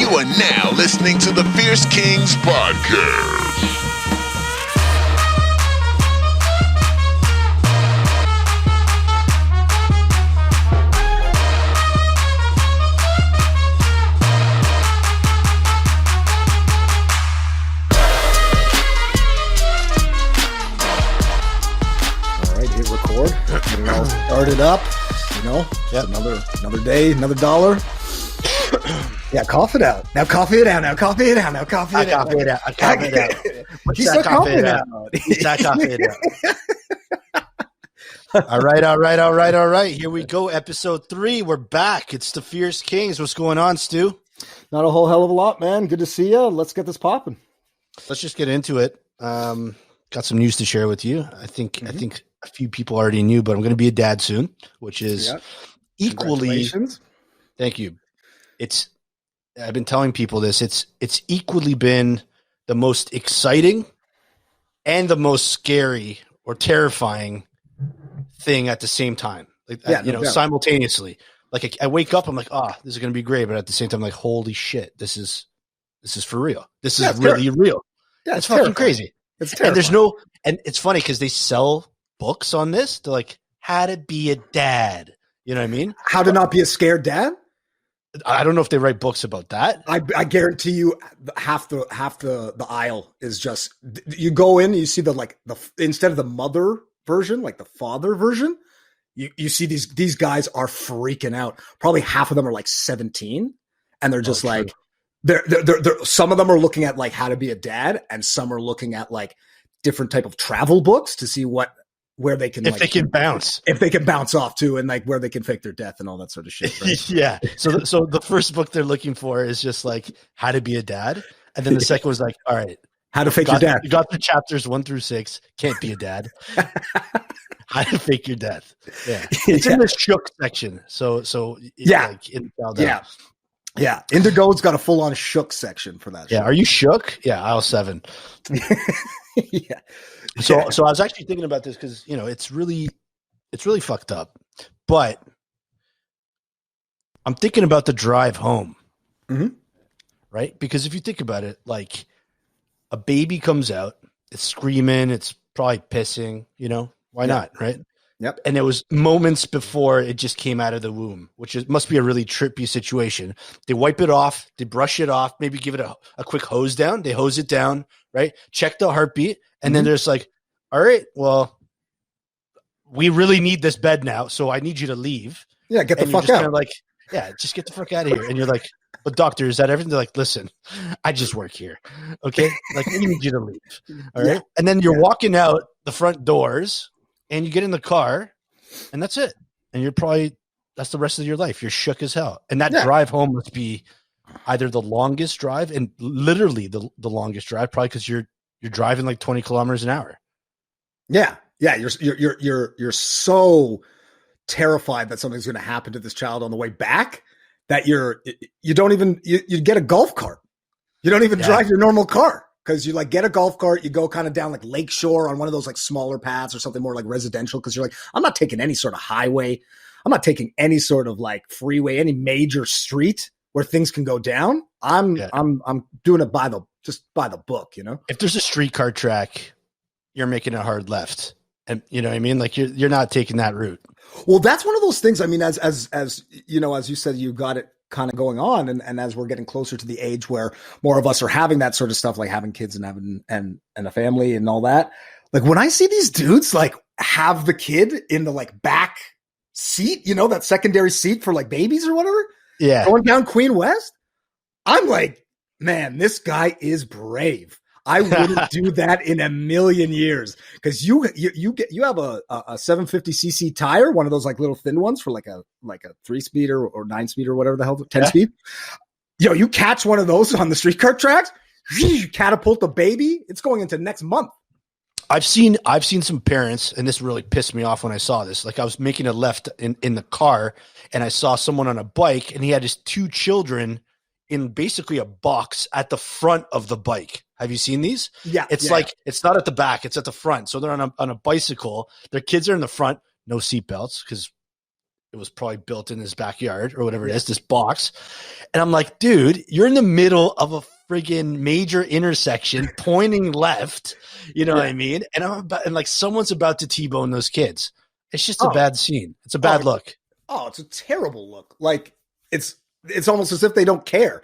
You are now listening to the Fierce Kingz podcast. All right, hit record. Getting all started up. You know, Yep. another day, another dollar. Yeah, cough it out. Now coffee it out. Now coffee it out. Now coffee it out. He's so confident now. All right. Here we go. Episode 3. We're back. It's the Fierce Kingz. What's going on, Stu? Not a whole hell of a lot, man. Good to see you. Let's get this popping. Let's just get into it. Got some news to share with you. I think a few people already knew, but I'm going to be a dad soon, which is equally. Congratulations. Thank you. I've been telling people this. It's equally been the most exciting and the most scary or terrifying thing at the same time. Simultaneously. Like I wake up, I'm like, this is going to be great, but at the same time, I'm like, holy shit, this is for real. This is really real. Yeah, it's fucking crazy. It's terrifying. And it's funny because they sell books on this. They're like, how to be a dad. You know what I mean? How to not be a scared dad? I don't know if they write books about that. I guarantee you half the aisle is just, you go in, you see the instead of the mother version, like the father version, you see these guys are freaking out. Probably half of them are like 17 and they're just they're some of them are looking at like how to be a dad and some are looking at like different type of travel books to see where they can, they can bounce off to, and like where they can fake their death and all that sort of shit. Right? Yeah. So the first book they're looking for is just like how to be a dad. And then the second was like, all right, how to fake your dad. You got the chapters 1 through 6. Can't be a dad. How to fake your death. Yeah. It's in the shook section. Yeah. Indigo's got a full on shook section for that. Yeah. Show. Are you shook? Yeah. Aisle 7. Yeah. So I was actually thinking about this because, it's really fucked up, but I'm thinking about the drive home, right? Because if you think about it, like a baby comes out, it's screaming, it's probably pissing, why not? Right. Yep. And it was moments before it just came out of the womb, must be a really trippy situation. They wipe it off, they brush it off, maybe give it a quick hose down. They hose it down, right? Check the heartbeat. And then there's like, all right, well, we really need this bed now, so I need you to leave. Yeah, get the fuck out. Just get the fuck out of here. And you're like, but doctor, is that everything? They're like, listen, I just work here. Okay. Like, we need you to leave. All right. And then you're walking out the front doors and you get in the car and that's it. And that's the rest of your life. You're shook as hell. And that drive home must be either the longest drive and literally the longest drive, probably because you're driving like 20 kilometers an hour. Yeah. Yeah. You're so terrified that something's going to happen to this child on the way back that you get a golf cart. You don't even drive your normal car because you like get a golf cart. You go kind of down like Lakeshore on one of those like smaller paths or something more like residential. Cause you're like, I'm not taking any sort of highway. I'm not taking any sort of like freeway, any major street where things can go down. I'm doing it by the book, If there's a streetcar track, you're making a hard left. And you know what I mean? Like you're not taking that route. Well, that's one of those things. I mean, as you said, you got it kind of going on. And as we're getting closer to the age where more of us are having that sort of stuff, like having kids and having, and a family and all that. Like when I see these dudes, like have the kid in the like back seat, that secondary seat for like babies or whatever. Yeah. Going down Queen West. I'm like, man, this guy is brave. I wouldn't do that in a million years because you have a 750cc tire, one of those like little thin ones for like a 3-speed or 9-speed or whatever the hell, 10-speed. You catch one of those on the streetcar tracks, you catapult the baby. It's going into next month. I've seen some parents, and this really pissed me off when I saw this. Like I was making a left in the car, and I saw someone on a bike, and he had his 2 children in basically a box at the front of the bike. Have you seen these? Yeah. It's it's not at the back, it's at the front. So they're on a bicycle. Their kids are in the front, no seatbelts because it was probably built in his backyard or whatever it is, this box. And I'm like, dude, you're in the middle of a friggin' major intersection pointing left. You know what I mean? And like someone's about to T-bone those kids. It's just a bad scene. It's a bad look. Oh, it's a terrible look. Like it's almost as if they don't care.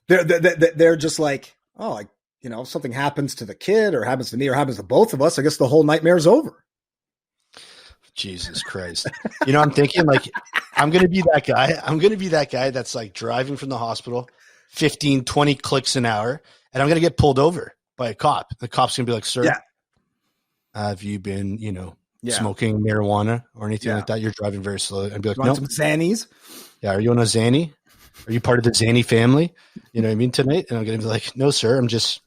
They're just like, oh, like, you know, if something happens to the kid or happens to me or happens to both of us, I guess the whole nightmare's over. Jesus Christ. You know, I'm thinking like, I'm going to be that guy. I'm going to be that guy that's like driving from the hospital 15, 20 clicks an hour. And I'm going to get pulled over by a cop. The cop's going to be like, sir, have you been, you know, smoking marijuana or anything like that? You're driving very slowly. I'd be like, no. Some Xannies? Yeah. Are you on a Zanny? Are you part of the Zanny family? You know what I mean? Tonight? And I'm going to be like, no, sir. I'm just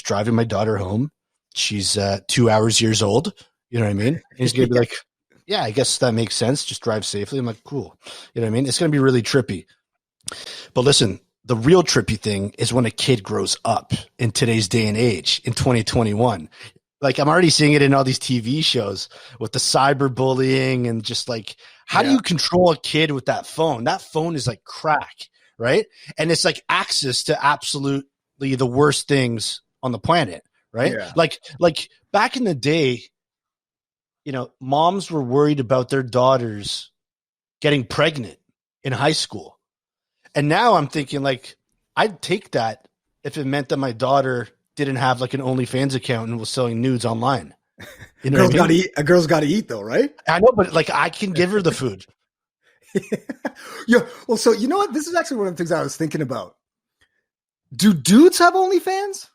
driving my daughter home. She's 2 years old. You know what I mean? And he's going to be like, yeah, I guess that makes sense. Just drive safely. I'm like, cool. You know what I mean? It's going to be really trippy. But listen, the real trippy thing is when a kid grows up in today's day and age in 2021. Like I'm already seeing it in all these TV shows with the cyberbullying and just like, how do you control a kid with that phone? That phone is like crack, right? And it's like access to absolutely the worst things on the planet, right? Yeah. Like back in the day, you know, moms were worried about their daughters getting pregnant in high school. And now I'm thinking like, I'd take that if it meant that my daughter didn't have like an OnlyFans account and was selling nudes online. You know, a girl's got to eat though, right? I know, but like I can give her the food. Yeah. Well, so you know what? This is actually one of the things I was thinking about. Do dudes have OnlyFans?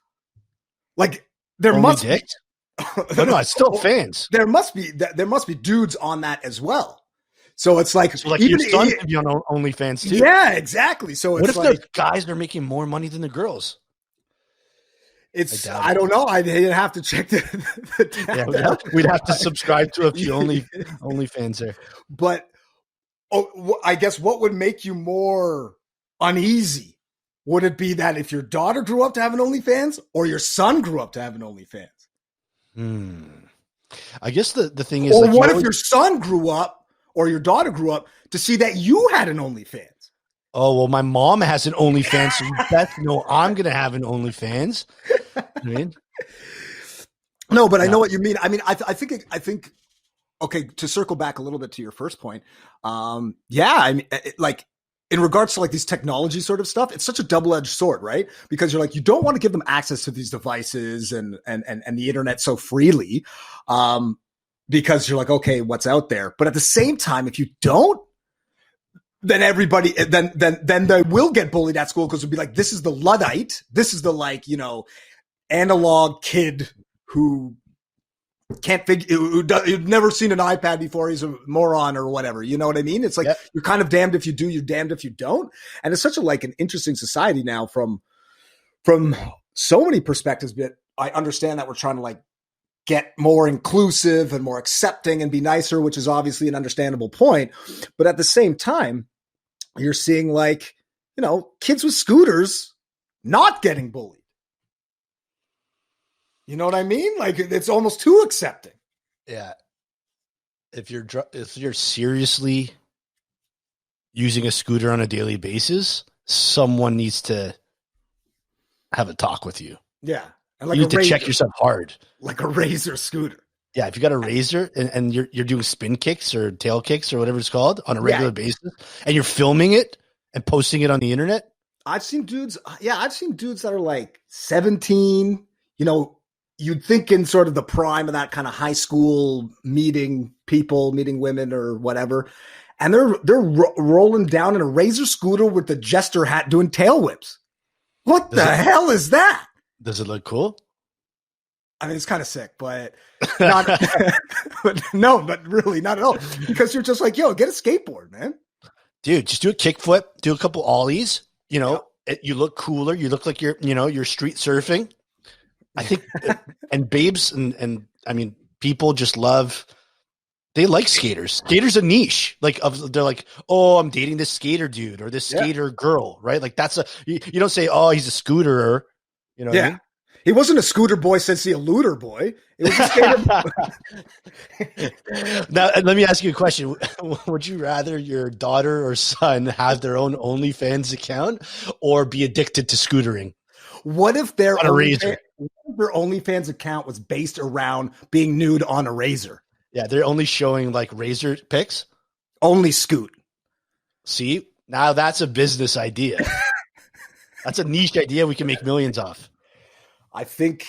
Like there Only must be. No, it's still fans. There must be dudes on that as well. So it's like, so like even your son can be on OnlyFans too. Yeah, exactly. So it's what if like, the guys are making more money than the girls? I don't know. I didn't have to check the we'd have to subscribe to a few OnlyFans there. But I guess what would make you more uneasy? Would it be that if your daughter grew up to have an OnlyFans or your son grew up to have an OnlyFans? I guess the thing is, or like, what if your son grew up or your daughter grew up to see that you had an OnlyFans? Oh, well, my mom has an OnlyFans, so you best know I'm going to have an OnlyFans. I mean, no, but I know what you mean. I mean, I think, okay, to circle back a little bit to your first point. I mean, like in regards to like these technology sort of stuff, it's such a double-edged sword, right? Because you're like, you don't want to give them access to these devices and the internet so freely. Because you're like, okay, what's out there? But at the same time, if you don't, then everybody, then they will get bullied at school because it'll be like, this is the Luddite. This is the like, you know, analog kid who can't figure, who'd never seen an iPad before. He's a moron or whatever. You know what I mean? It's like, you're kind of damned if you do, you're damned if you don't. And it's such a, like an interesting society now from so many perspectives, but I understand that we're trying to like get more inclusive and more accepting and be nicer, which is obviously an understandable point. But at the same time, you're seeing like, you know, kids with scooters not getting bullied. You know what I mean? Like it's almost too accepting. Yeah. If you're seriously using a scooter on a daily basis, someone needs to have a talk with you. Yeah. And like you need to check yourself hard. Like a razor scooter. Yeah, if you got a razor and you're doing spin kicks or tail kicks or whatever it's called on a regular basis, and you're filming it and posting it on the internet. I've seen dudes that are like 17, you know, you'd think in sort of the prime of that kind of high school meeting women or whatever. And they're rolling down in a razor scooter with the jester hat doing tail whips. What the hell is that? Does it look cool? I mean, it's kind of sick, but not, but really not at all. Because you're just like, yo, get a skateboard, man. Dude, just do a kickflip, do a couple ollies, you know, you look cooler. You look like you're street surfing. I think, and babes and I mean, people just they like skaters. Skaters a niche. Like they're like, oh, I'm dating this skater dude or this skater girl, right? Like you don't say, oh, he's a scooterer. You know what I mean? He wasn't a scooter boy since he a looter boy. It was a skater boy. Now, let me ask you a question. Would you rather your daughter or son have their own OnlyFans account or be addicted to scootering? What if their On a razor. OnlyFans account was based around being nude on a razor? Yeah, they're only showing like razor pics. Only scoot. See, now that's a business idea. That's a niche idea we can make millions off. I think,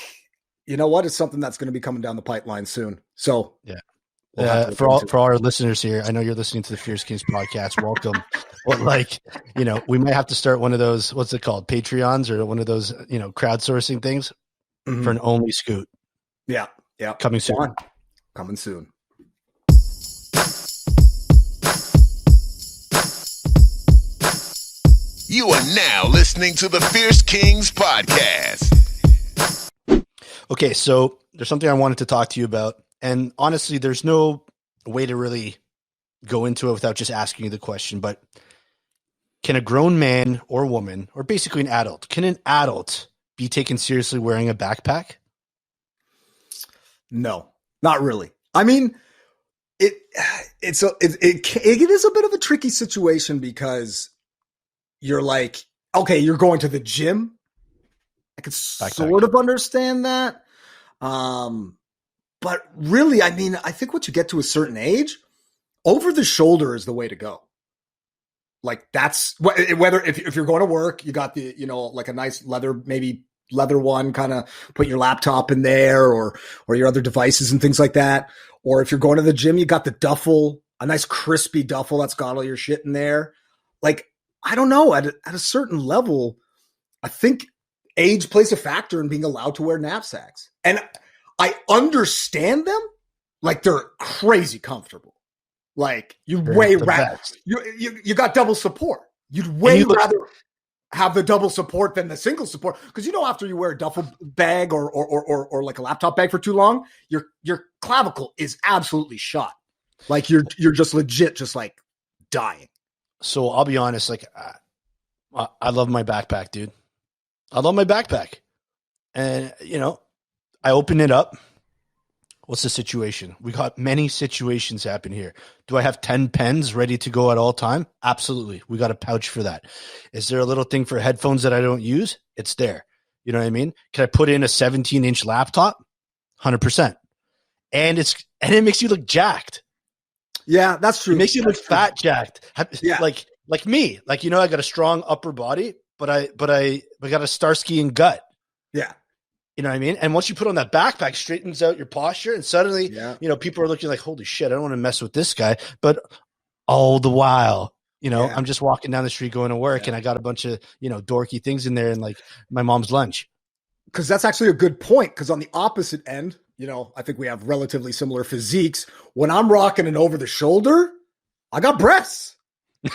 you know what? It's something that's going to be coming down the pipeline soon. So, yeah. For our listeners here, I know you're listening to the Fierce Kingz podcast. Welcome. But like, we might have to start one of those, what's it called? Patreons or one of those, crowdsourcing things for an only scoot. Yeah. Yeah. Coming soon. Coming soon. You are now listening to the Fierce Kingz podcast. Okay, so there's something I wanted to talk to you about. And honestly, there's no way to really go into it without just asking you the question. But can a grown man or woman, or basically can an adult be taken seriously wearing a backpack? No, not really. I mean, it is a bit of a tricky situation because you're like, okay, you're going to the gym. I could sort of understand that. But really, I mean, I think once you get to a certain age, over the shoulder is the way to go. Like that's whether if you're going to work, you got the, like a nice leather one, kind of put your laptop in there or your other devices and things like that. Or if you're going to the gym, you got the duffel, a nice crispy duffel that's got all your shit in there. Like, I don't know, at a certain level, I think age plays a factor in being allowed to wear knapsacks. And I understand them. Like they're crazy comfortable. Like you'd way rather, you got double support. You'd way rather have the double support than the single support. Because after you wear a duffel bag or like a laptop bag for too long, your clavicle is absolutely shot. Like you're just legit, just like dying. So I'll be honest, like I love my backpack, dude. I love my backpack. And, I open it up. What's the situation? We got many situations happen here. Do I have 10 pens ready to go at all time? Absolutely. We got a pouch for that. Is there a little thing for headphones that I don't use? It's there. You know what I mean? Can I put in a 17-inch laptop? 100%. And it makes you look jacked. Yeah, that's true. It makes you look fat, jacked. Yeah. Like me. Like, I got a strong upper body, but I got a Starsky and gut. Yeah. You know what I mean? And once you put on that backpack, straightens out your posture, and suddenly, people are looking like, holy shit, I don't want to mess with this guy. But all the while, I'm just walking down the street going to work, and I got a bunch of, dorky things in there and like my mom's lunch. Because that's actually a good point. Because on the opposite end, I think we have relatively similar physiques. When I'm rocking an over the shoulder, I got breasts.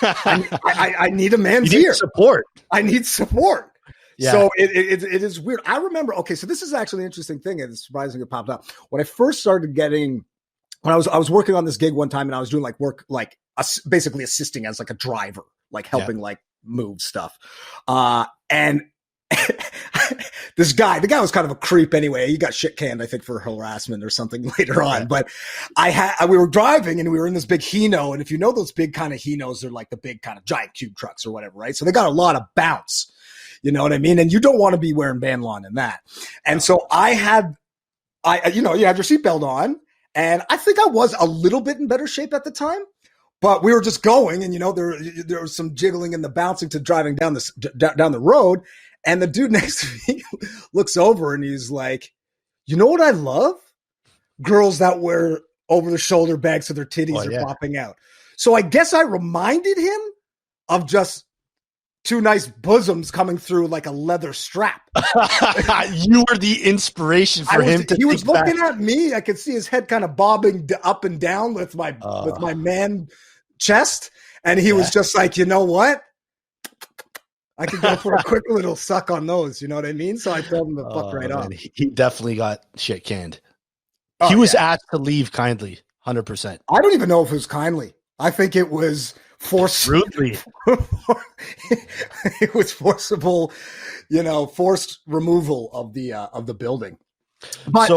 I need a man's ear. Support. I need support. Yeah. So it is weird. I remember, okay, so this is actually an interesting thing, and it's surprising it popped up. When I first started when I was working on this gig one time, and I was doing like work, like basically assisting as like a driver, like helping like move stuff. And this guy, the guy was kind of a creep anyway. He got shit canned, I think, for harassment or something later on. But we were driving and we were in this big Hino. And if you know those big kind of Hinos, they're like the big kind of giant cube trucks or whatever, right? So they got a lot of bounce. You know what I mean? And you don't want to be wearing Van Lawn in that. And so you have your seatbelt on, and I think I was a little bit in better shape at the time, but we were just going, and there was some jiggling and the bouncing to driving down the road. And the dude next to me looks over and he's like, you know what I love? Girls that wear over the shoulder bags so their titties are popping out. So I guess I reminded him of just two nice bosoms coming through like a leather strap. You were the inspiration for him to. He was looking at me. I could see his head kind of bobbing up and down with my man chest, and he was just like, you know what? I could go for a quick little suck on those. You know what I mean? So I told him to fuck right off. He definitely got shit canned. He was asked to leave kindly, 100%. I don't even know if it was kindly. I think it was Rudely. It was forcible, forced removal of the building. But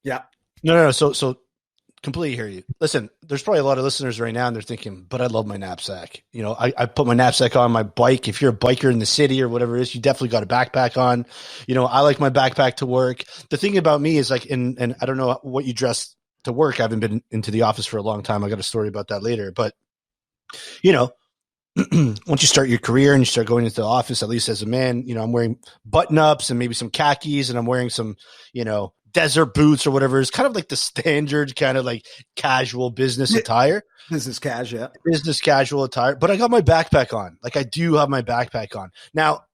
yeah. No. So completely hear you. Listen, there's probably a lot of listeners right now and they're thinking, but I love my knapsack. I put my knapsack on my bike. If you're a biker in the city or whatever it is, you definitely got a backpack on. I like my backpack to work. The thing about me is like, and I don't know what you dress to work. I haven't been into the office for a long time. I got a story about that later, but once you start your career and you start going into the office, at least as a man, I'm wearing button ups and maybe some khakis and I'm wearing some, desert boots or whatever. It's kind of like the standard kind of like casual business attire. Business casual. Business casual attire. But I got my backpack on. Like I do have my backpack on. Now,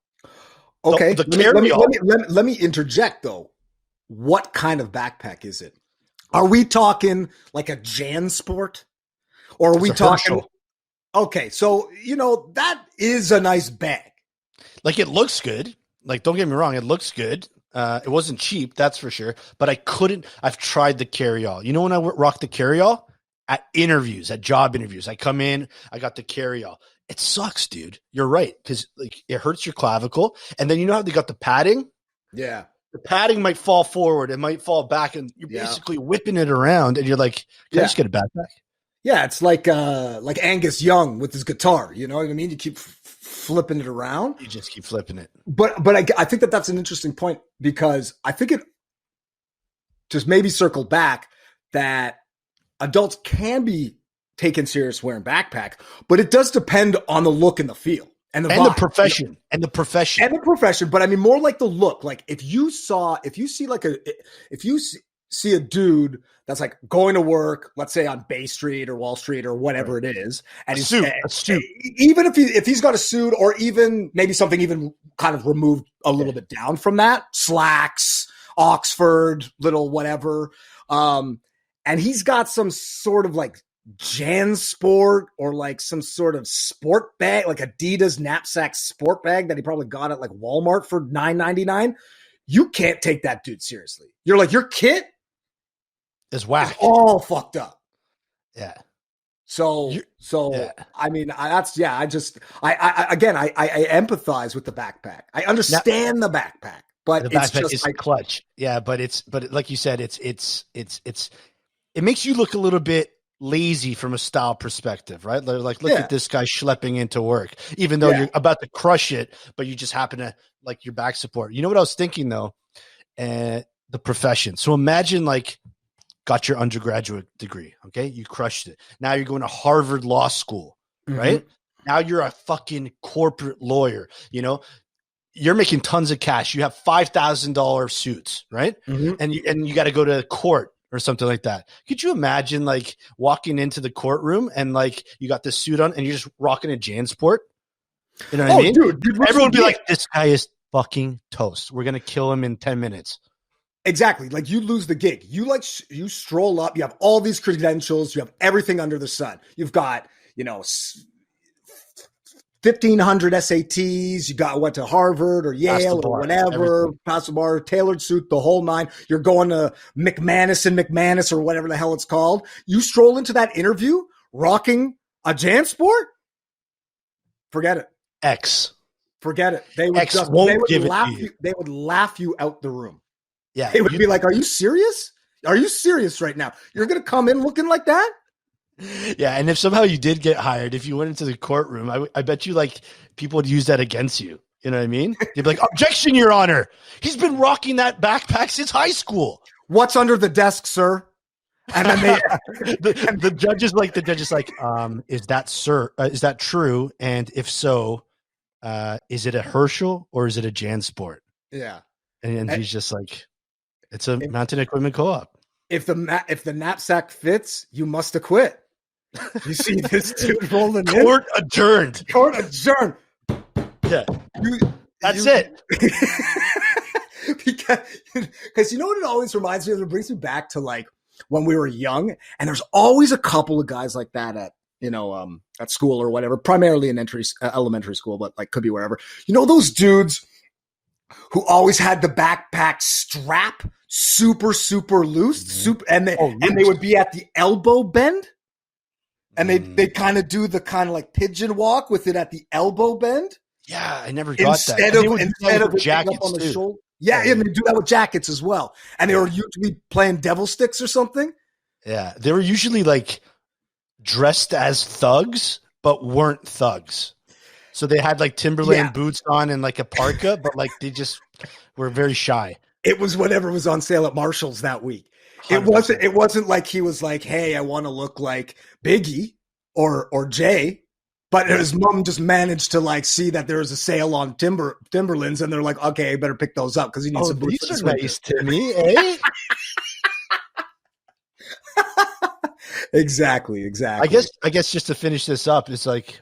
okay. Let me interject though. What kind of backpack is it? Are we talking like a JanSport? Or are we talking? Herschel. Okay, so that is a nice bag. Like it looks good. Like don't get me wrong, it looks good. It wasn't cheap, that's for sure. But I've tried the carry-all. You know when I rock the carry-all? At interviews, at job interviews. I come in, I got the carry-all. It sucks, dude. You're right. Because like it hurts your clavicle. And then how they got the padding? Yeah. The padding might fall forward, it might fall back, and you're basically whipping it around, and you're like, can I just get a backpack? Yeah, it's like Angus Young with his guitar. You know what I mean? You keep flipping it around. You just keep flipping it. But I think that's an interesting point because I think it just maybe circle back that adults can be taken serious wearing backpack, but it does depend on the look and the feel and the vibe. And the profession. But I mean, more like the look. Like if you see a dude that's like going to work, let's say on Bay Street or Wall Street or whatever it is, and a suit. Even if he's got a suit or even maybe something even kind of removed a little bit down from that, slacks, Oxford, little whatever, and he's got some sort of like JanSport or like some sort of sport bag, like Adidas knapsack sport bag that he probably got at like Walmart for $9.99. You can't take that dude seriously. You're like, your kit is whack. It's all fucked up. Yeah. So I mean, I empathize with the backpack. I understand the backpack, but the backpack is like clutch. Yeah, but like you said, it makes you look a little bit lazy from a style perspective, right? Like, look at this guy schlepping into work, even though you're about to crush it, but you just happen to like your back support. You know what I was thinking though? The profession. So imagine like got your undergraduate degree. Okay. You crushed it. Now you're going to Harvard Law School, right? Now you're a fucking corporate lawyer. You're making tons of cash. You have $5,000 suits, right? And you got to go to court or something like that. Could you imagine like walking into the courtroom and like you got this suit on and you're just rocking a JanSport? You know what I mean? Dude, everyone would be like, this guy is fucking toast. We're going to kill him in 10 minutes. Exactly. Like you lose the gig. You stroll up, you have all these credentials, you have everything under the sun. You've got, 1,500 SATs. You went to Harvard or Yale or whatever, passed the bar, tailored suit, the whole nine. You're going to McManus or whatever the hell it's called. You stroll into that interview rocking a JanSport. Forget it. Forget it. They would laugh you out the room. Yeah. They would be like, are you serious? Are you serious right now? You're going to come in looking like that? Yeah. And if somehow you did get hired, if you went into the courtroom, I bet you like people would use that against you. You know what I mean? They'd be like, objection, Your Honor. He's been rocking that backpack since high school. What's under the desk, sir? And then the judge is like, is that true? And if so, is it a Herschel or is it a JanSport? Yeah. And he's just like, it's a mountain equipment co-op. If the knapsack fits, you must acquit. You see this dude rolling in? Court adjourned. Yeah. That's it. Because you know what it always reminds me of? It brings me back to like when we were young, and there's always a couple of guys like that at school or whatever, primarily in elementary school, but like could be wherever. You know those dudes who always had the backpack strap super, super loose, and they would be at the elbow bend. And they kind of do the kind of like pigeon walk with it at the elbow bend. Yeah, I never got that. Instead of jackets up on the shoulder. Yeah, and they do that with jackets as well. And they were usually playing devil sticks or something. Yeah, they were usually like dressed as thugs, but weren't thugs. So they had like Timberland boots on and like a parka, but like they just were very shy. It was whatever was on sale at Marshall's that week. 100%. It wasn't like he was like, hey, I want to look like Biggie or Jay. But his mom just managed to like see that there was a sale on Timberlands, and they're like, okay, I better pick those up because he needs some boots. These are nice, Timmy, eh? Exactly. I guess just to finish this up, it's like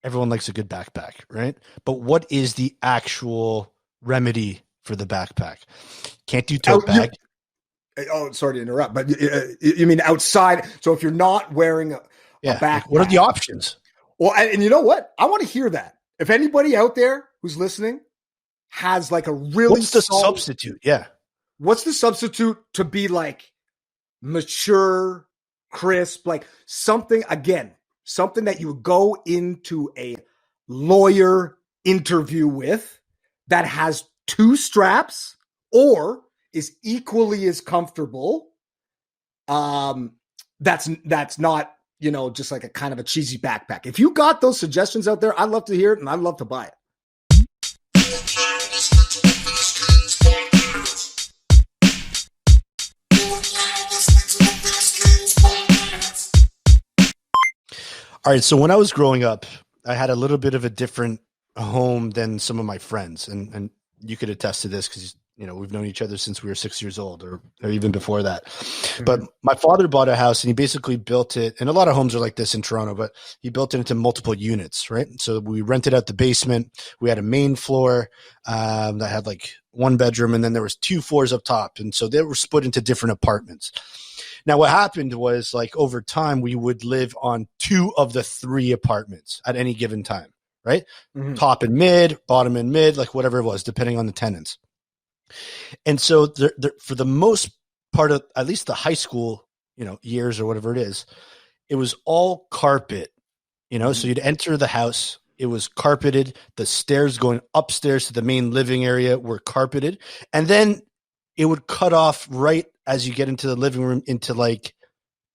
everyone likes a good backpack, right? But what is the actual remedy for the backpack? Can't do tote bag. Sorry to interrupt, but you mean outside? So if you're not wearing a backpack, what are the options? Well, and you know what? I want to hear that. If anybody out there who's listening has like a really what's the substitute? Yeah. What's the substitute to be like mature, crisp, like something that you would go into a lawyer interview with that has 2 straps or is equally as comfortable. That's not, just like a kind of a cheesy backpack. If you got those suggestions out there, I'd love to hear it and I'd love to buy it. All right. So when I was growing up, I had a little bit of a different home than some of my friends. And you could attest to this because, we've known each other since we were 6 years old or even before that. Mm-hmm. But my father bought a house and he basically built it. And a lot of homes are like this in Toronto, but he built it into multiple units, right? So we rented out the basement. We had a main floor that had like 1 bedroom. And then there was 2 floors up top. And so they were split into different apartments. Now, what happened was like over time, we would live on 2 of the 3 apartments at any given time, right? Mm-hmm. Top and mid, bottom and mid, like whatever it was, depending on the tenants. And so for the most part of at least the high school, years or whatever it was all carpet, mm-hmm. So you'd enter the house. It was carpeted. The stairs going upstairs to the main living area were carpeted. And then it would cut off right as you get into the living room into like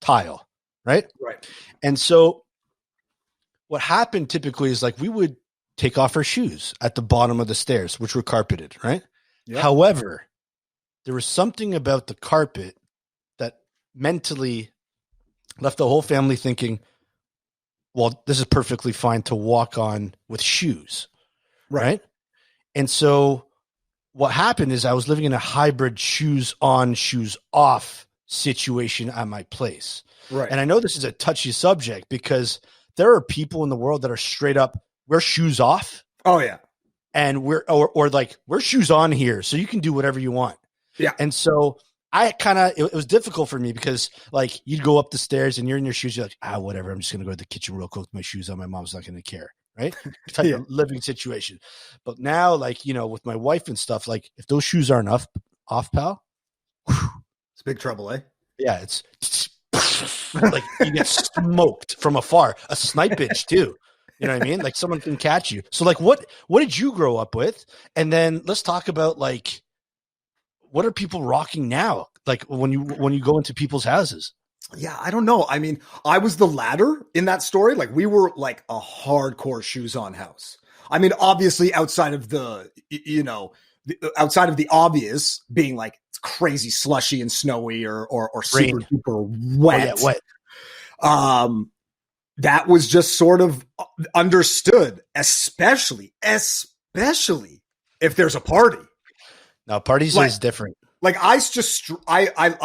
tile, right? Right. And so what happened typically is like we would take off our shoes at the bottom of the stairs, which were carpeted, right? Yep. However, there was something about the carpet that mentally left the whole family thinking, well, this is perfectly fine to walk on with shoes, right? And so what happened is I was living in a hybrid shoes on, shoes off situation at my place. Right. And I know this is a touchy subject because there are people in the world that are straight up, wear shoes off. Oh, yeah. And we're like, we're shoes on here. So you can do whatever you want. Yeah. And so it was difficult for me because like you'd go up the stairs and you're in your shoes. You're like, whatever. I'm just going to go to the kitchen real quick with my shoes on. My mom's not going to care. Right. Type of living situation. But now, like, with my wife and stuff, like if those shoes aren't off, pal, it's big trouble, eh? Yeah. It's like you get smoked from afar, a snipage too. You know what I mean? Like someone can catch you. So like, what did you grow up with? And then let's talk about like, what are people rocking now? Like when you go into people's houses? Yeah, I don't know. I mean, I was the latter in that story. Like we were like a hardcore shoes on house. I mean, obviously outside of the obvious being like it's crazy slushy and snowy or super duper wet. Oh, yeah, wet. That was just sort of understood, especially if there's a party. Now parties is different. Like I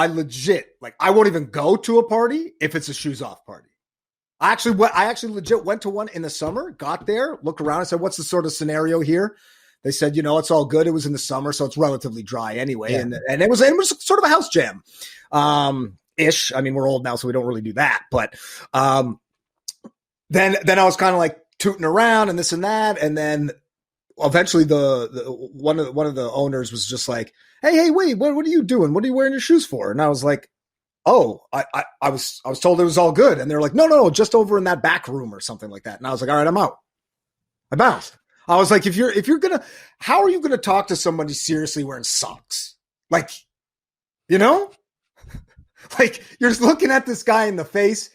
legit, like I won't even go to a party if it's a shoes off party. I actually legit went to one in the summer, got there, looked around and said, what's the sort of scenario here? They said, it's all good. It was in the summer, so it's relatively dry anyway. Yeah. And it was sort of a house jam. Ish. I mean, we're old now, so we don't really do that. But then I was kind of like tooting around and this and that. And then eventually the one of the owners was just like, hey, wait, what are you doing? What are you wearing your shoes for? And I was like, oh, I was told it was all good. And they're like, no, just over in that back room or something like that. And I was like, all right, I'm out. I bounced. I was like, if you're going to, how are you going to talk to somebody seriously wearing socks? Like, you know, like you're just looking at this guy in the face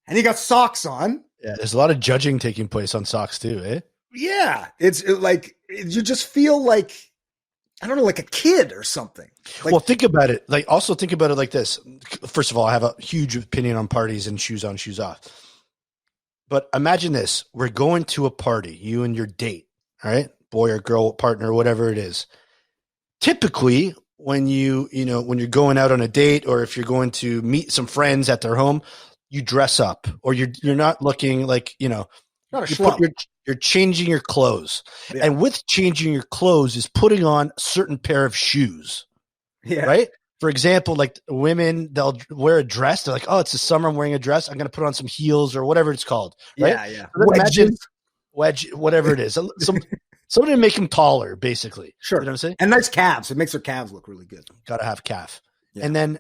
and he got socks on. Yeah. There's a lot of judging taking place on socks too, eh? Yeah. You just feel like, I don't know, like a kid or something. Like, well, think about it. Also think about it like this. First of all, I have a huge opinion on parties and shoes on, shoes off. But imagine this. We're going to a party, you and your date, all right? Boy or girl, partner, whatever it is. Typically, when when you're going out on a date or if you're going to meet some friends at their home, you dress up or you're not looking like, not a schlub. You're changing your clothes. Yeah. And with changing your clothes is putting on a certain pair of shoes. Yeah. Right? For example, like women, they'll wear a dress. They're like, oh, it's the summer. I'm wearing a dress. I'm going to put on some heels or whatever it's called. Right? Yeah, yeah. So imagine wedge, whatever it is. Somebody to make them taller, basically. Sure. You know what I'm saying? And nice calves. It makes their calves look really good. Got to have calf. Yeah.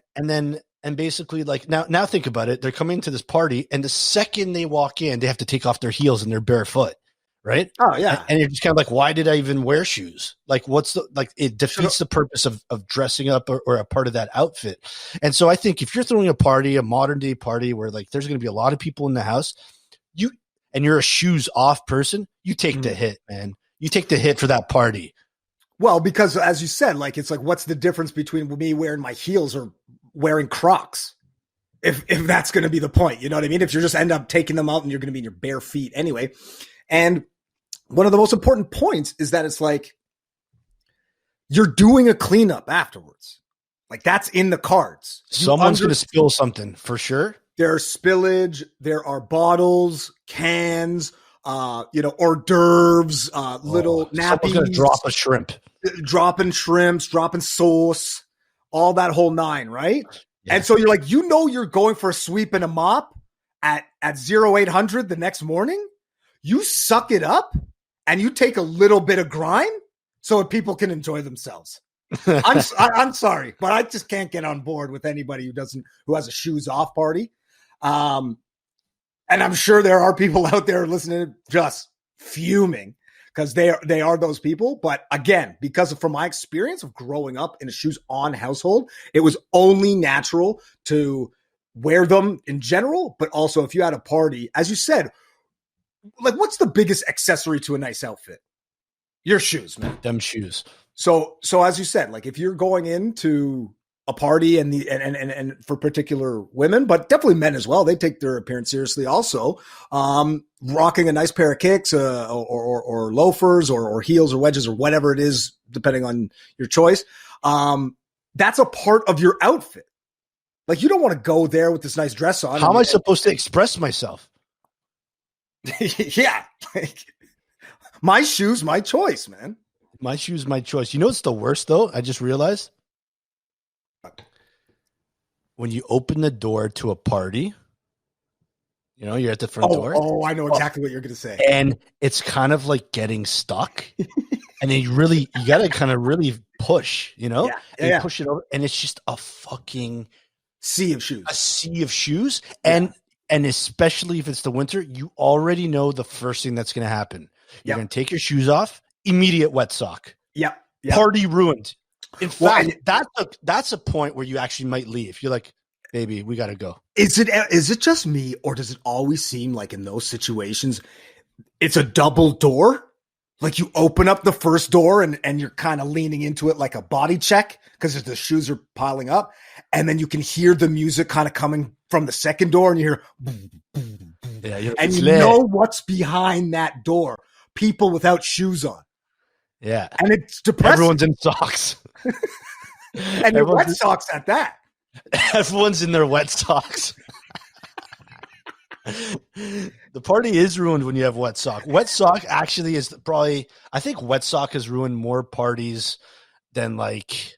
And basically, like now think about it. They're coming to this party, and the second they walk in, they have to take off their heels and they're barefoot. Right? Oh yeah. And you're just kind of like, why did I even wear shoes? Like, it defeats the purpose of dressing up or a part of that outfit. And so I think if you're throwing a party, a modern day party where like there's going to be a lot of people in the house, you're a shoes off person, you take the hit, man. You take the hit for that party. Well, because as you said, like, it's like, what's the difference between me wearing my heels or wearing Crocs? If that's going to be the point, you know what I mean? If you just end up taking them out and you're going to be in your bare feet anyway. And one of the most important points is that it's like you're doing a cleanup afterwards. Like that's in the cards. Someone's going to spill something for sure. There's spillage. There are bottles, cans, hors d'oeuvres, little nappies. Someone's going to drop a shrimp. Dropping shrimps, dropping sauce, all that whole nine, right? Yeah. And so you're like, you're going for a sweep and a mop at 0800 the next morning. You suck it up. And you take a little bit of grime so people can enjoy themselves. I'm sorry, but I just can't get on board with anybody who has a shoes off party. And I'm sure there are people out there listening just fuming because they are those people. But again, because from my experience of growing up in a shoes on household, it was only natural to wear them in general. But also if you had a party, as you said, like, what's the biggest accessory to a nice outfit? Your shoes, man. Them shoes. So as you said, like if you're going into a party and for particular women, but definitely men as well, they take their appearance seriously. Also, rocking a nice pair of kicks, or loafers, or heels, or wedges, or whatever it is, depending on your choice. That's a part of your outfit. Like you don't want to go there with this nice dress on. How am I supposed to express myself? Yeah, like, my shoes, my choice, man. My shoes, my choice. You know what's the worst though? I just realized when you open the door to a party, you're at the front door. Oh, I know exactly what you're going to say. And it's kind of like getting stuck, and then you got to kind of really push, Yeah. You push it over, and it's just a fucking sea of shoes. A sea of shoes, and especially if it's the winter, you already know the first thing that's going to happen. You're going to take your shoes off, immediate wet sock. Yep. Party ruined. In fact, that's a point where you actually might leave. You're like, baby, we got to go. Is it just me, or does it always seem like in those situations, it's a double door? Like you open up the first door and you're kind of leaning into it like a body check because the shoes are piling up. And then you can hear the music kind of coming from the second door and you hear, and you know what's behind that door. People without shoes on. Yeah. And it's depressing. Everyone's in socks. And your wet socks at that. Everyone's in their wet socks. The party is ruined when you have wet sock. Wet sock actually is probably, I think wet sock has ruined more parties than like,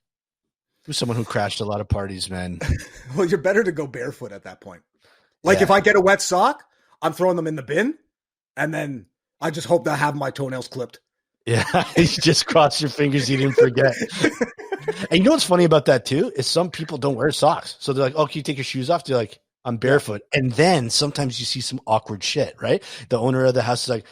who's someone who crashed a lot of parties, man. Well, you're better to go barefoot at that point. Like if I get a wet sock, I'm throwing them in the bin and then I just hope that I have my toenails clipped. Yeah, you just cross your fingers, you didn't forget. And you know what's funny about that too is some people don't wear socks. So they're like, "Oh, can you take your shoes off?" They're like, "I'm barefoot." And then sometimes you see some awkward shit, right? The owner of the house is like,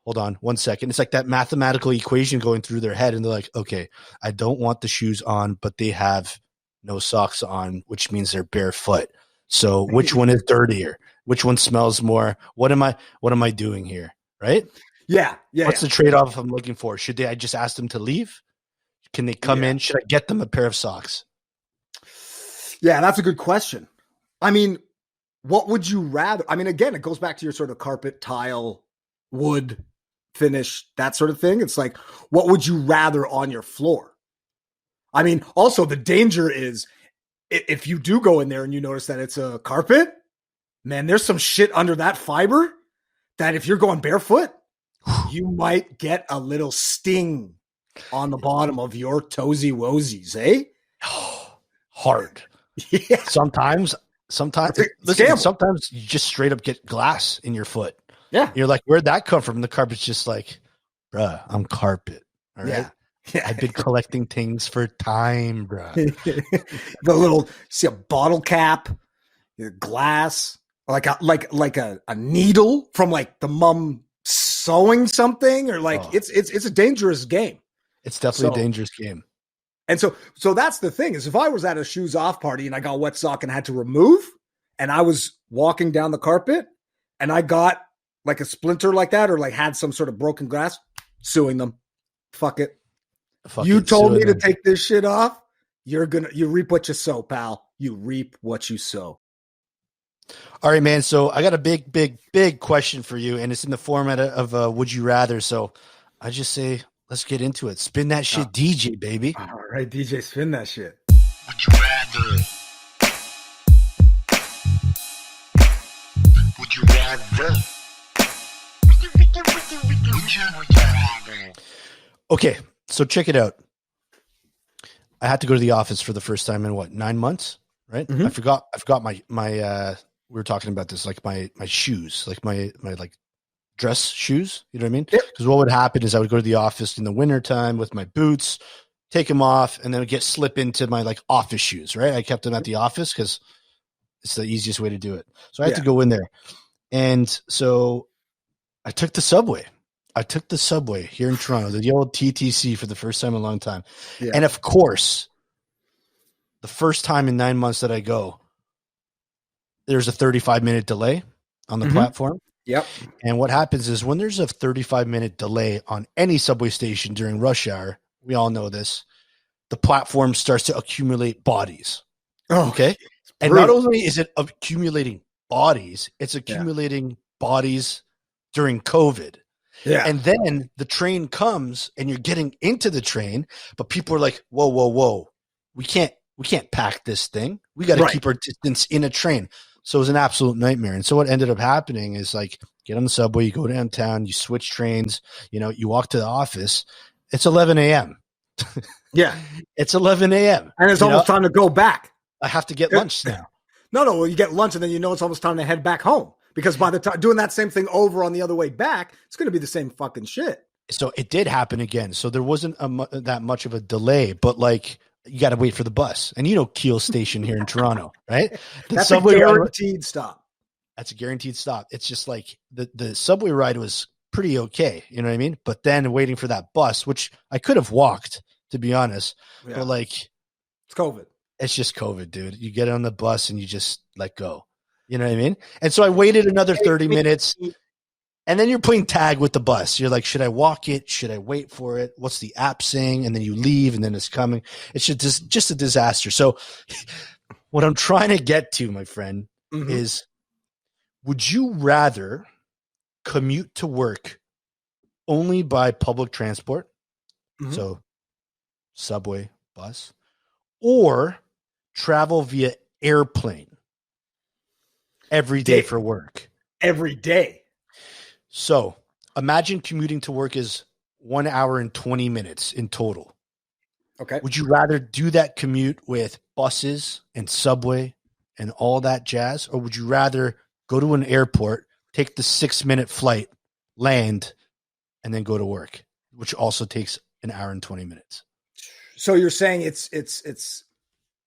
"Hold on 1 second." It's like that mathematical equation going through their head, and they're like, "Okay, I don't want the shoes on, but they have no socks on, which means they're barefoot. So which one is dirtier? Which one smells more? What am I doing here?" Right? Yeah. What's the trade-off I'm looking for? Should I just ask them to leave? Can they come in? Should I get them a pair of socks? Yeah, that's a good question. I mean, what would you rather? I mean, again, it goes back to your sort of carpet, tile, wood, finish, that sort of thing. It's like, what would you rather on your floor? I mean, also the danger is if you do go in there and you notice that it's a carpet, man, there's some shit under that fiber that if you're going barefoot, you might get a little sting on the bottom of your toesy woesies, eh? Hard. Yeah. Sometimes you just straight up get glass in your foot. Yeah. You're like, where'd that come from? And the carpet's just like, bruh, I'm carpet. All right. Yeah. I've been collecting things for time, bruh. The little, see a bottle cap, glass, like a needle from like the mom sewing something, or like it's a dangerous game. It's definitely a dangerous game. And so that's the thing is if I was at a shoes off party and I got a wet sock and had to remove, and I was walking down the carpet and I got like a splinter like that, or like had some sort of broken glass, suing them. Fuck it. You told me to take this shit off. You reap what you sow, pal. You reap what you sow. All right, man. So I got a big question for you, and it's in the format of would you rather. So I just say, let's get into it. Spin that shit, DJ, baby. All right, DJ, spin that shit. Would you rather? Would you rather? Okay, so check it out. I had to go to the office for the first time in 9 months, right? Mm-hmm. I forgot my we were talking about this, like my shoes, like my like dress shoes, you know what I mean? Because what would happen is I would go to the office in the wintertime with my boots, take them off, and then would slip into my like office shoes, right? I kept them at the office because it's the easiest way to do it. So I had to go in there. And so I took the subway. Here in Toronto, the old TTC, for the first time in a long time. Yeah. And of course, the first time in 9 months that I go, there's a 35-minute delay on the platform. Yep. And what happens is when there's a 35-minute delay on any subway station during rush hour, we all know this, the platform starts to accumulate bodies. Oh, okay. And not only is it accumulating bodies, it's accumulating bodies during COVID. Yeah. And then the train comes and you're getting into the train, but people are like, whoa. We can't pack this thing. We got to keep our distance in a train. So it was an absolute nightmare. And so what ended up happening is like, get on the subway, you go downtown, you switch trains, you walk to the office. It's 11 a.m. Yeah. It's 11 a.m. And it's almost time to go back. I have to get lunch now. No, well, you get lunch and then it's almost time to head back home. Because by the time doing that same thing over on the other way back, it's going to be the same fucking shit. So it did happen again. So there wasn't that much of a delay, but like you got to wait for the bus. And Keele Station here in Toronto, right? That's a guaranteed stop. That's a guaranteed stop. It's just like the subway ride was pretty okay. You know what I mean? But then waiting for that bus, which I could have walked, to be honest. Yeah. But like, it's COVID. It's just COVID, dude. You get on the bus and you just let go. You know what I mean? And so I waited another 30 minutes, and then you're playing tag with the bus. You're like, should I walk it? Should I wait for it? What's the app saying? And then you leave, and then it's coming. It's just a disaster. So what I'm trying to get to, my friend, is would you rather commute to work only by public transport, so subway, bus, or travel via airplane every day for work? Every day. So imagine commuting to work is 1 hour and 20 minutes in total. Okay. Would you rather do that commute with buses and subway and all that jazz? Or would you rather go to an airport, take the 6-minute flight, land, and then go to work, which also takes 1 hour and 20 minutes? So you're saying it's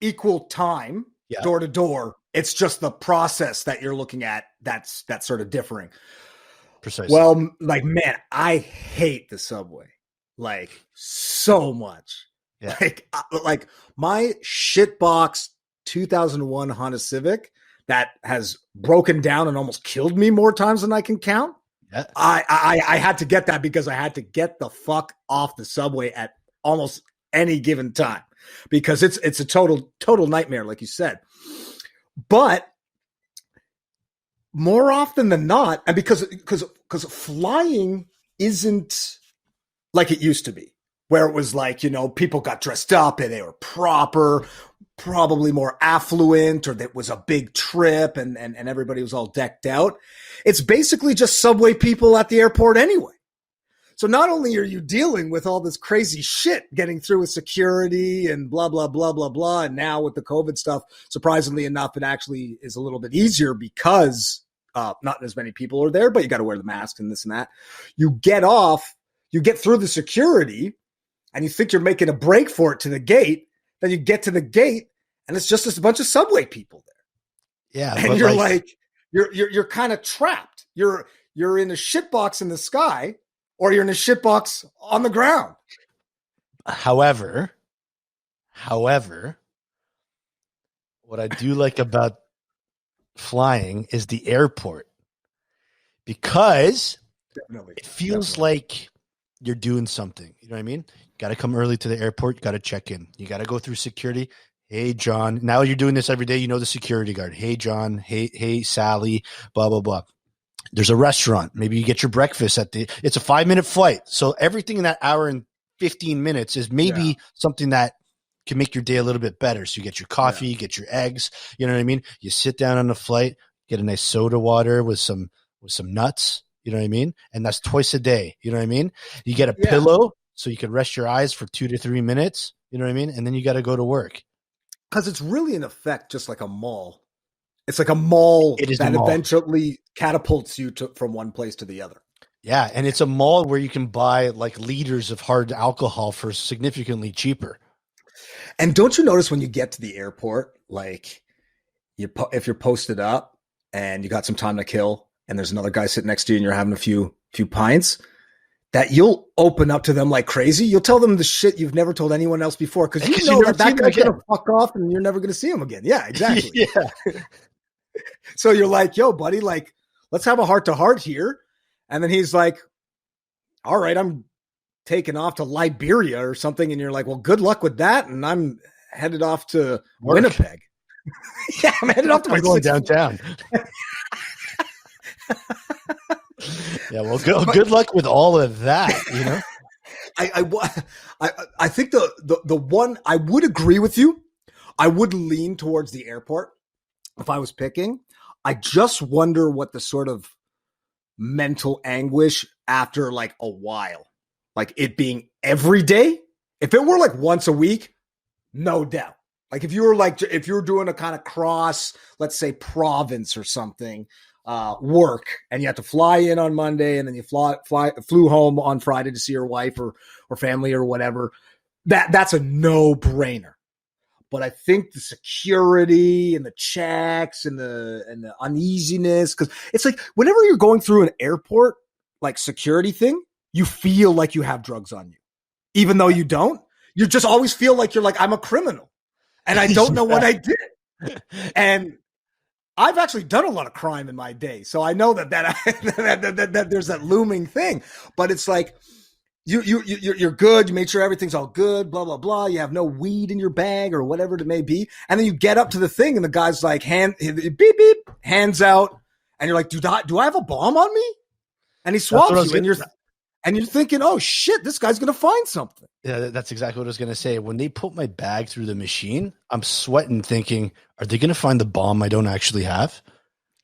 equal time Yeah. door to door. It's just the process that you're looking at that's sort of differing. Precisely. Well, like, man, I hate the subway like so much. Yeah. Like my shitbox 2001 Honda Civic that has broken down and almost killed me more times than I can count. Yeah. I had to get that because I had to get the fuck off the subway at almost any given time because it's a total nightmare, like you said. But more often than not, and because flying isn't like it used to be, where it was like, you know, people got dressed up and they were proper, probably more affluent, or that was a big trip and everybody was all decked out. It's basically just subway people at the airport anyway. So not only are you dealing with all this crazy shit getting through with security and blah, blah, blah, blah, blah. And now with the COVID stuff, surprisingly enough, it actually is a little bit easier because not as many people are there, but you got to wear the mask and this and that. You get off, you get through the security and you think you're making a break for it to the gate. Then you get to the gate and it's just a bunch of subway people there. Yeah. And you're like you're kind of trapped. You're in a shitbox in the sky, or you're in a shitbox on the ground. However, what I do like about flying is the airport, because it feels like you're doing something. You know what I mean? You got to come early to the airport. You got to check in. You got to go through security. Hey, John. Now you're doing this every day. You know the security guard. Hey, John. Hey, Sally. Blah, blah, blah. There's a restaurant. Maybe you get your breakfast it's a 5-minute flight. So everything in that hour and 15 minutes is maybe something that can make your day a little bit better. So you get your coffee, you get your eggs, you know what I mean? You sit down on the flight, get a nice soda water with some nuts, you know what I mean? And that's twice a day. You know what I mean? You get a pillow so you can rest your eyes for 2 to 3 minutes, you know what I mean? And then you got to go to work. Because it's really in effect just like a mall. It's like a mall that eventually catapults you from one place to the other. Yeah, and it's a mall where you can buy like liters of hard alcohol for significantly cheaper. And don't you notice when you get to the airport, like if you're posted up and you got some time to kill and there's another guy sitting next to you and you're having a few pints, that you'll open up to them like crazy. You'll tell them the shit you've never told anyone else before because you know that guy's going to fuck off and you're never going to see him again. Yeah, exactly. Yeah. So you're like, yo, buddy, like, let's have a heart-to-heart here. And then he's like, all right, I'm taking off to Liberia or something. And you're like, well, good luck with that. And I'm headed off to Winnipeg. Yeah, I'm headed off to I'm going downtown. Yeah, well, good luck with all of that, you know? I think the one, I would agree with you. I would lean towards the airport if I was picking. I just wonder what the sort of mental anguish after like a while, like it being every day. If it were like once a week, no doubt. Like if you were doing a kind of cross, let's say province or something, work, and you had to fly in on Monday and then you flew home on Friday to see your wife or family or whatever, that's a no-brainer. But I think the security and the checks and the uneasiness, because it's like whenever you're going through an airport like security thing, you feel like you have drugs on you, even though you don't. You just always feel like you're like, I'm a criminal and I don't know what I did. And I've actually done a lot of crime in my day, so I know that there's that looming thing. But it's like you're good. You made sure everything's all good. Blah blah blah. You have no weed in your bag or whatever it may be, and then you get up to the thing, and the guy's like, beep beep, hands out, and you're like, do I have a bomb on me? And he swabs you, and you're thinking, oh shit, this guy's gonna find something. Yeah, that's exactly what I was going to say. When they put my bag through the machine, I'm sweating thinking, are they going to find the bomb I don't actually have?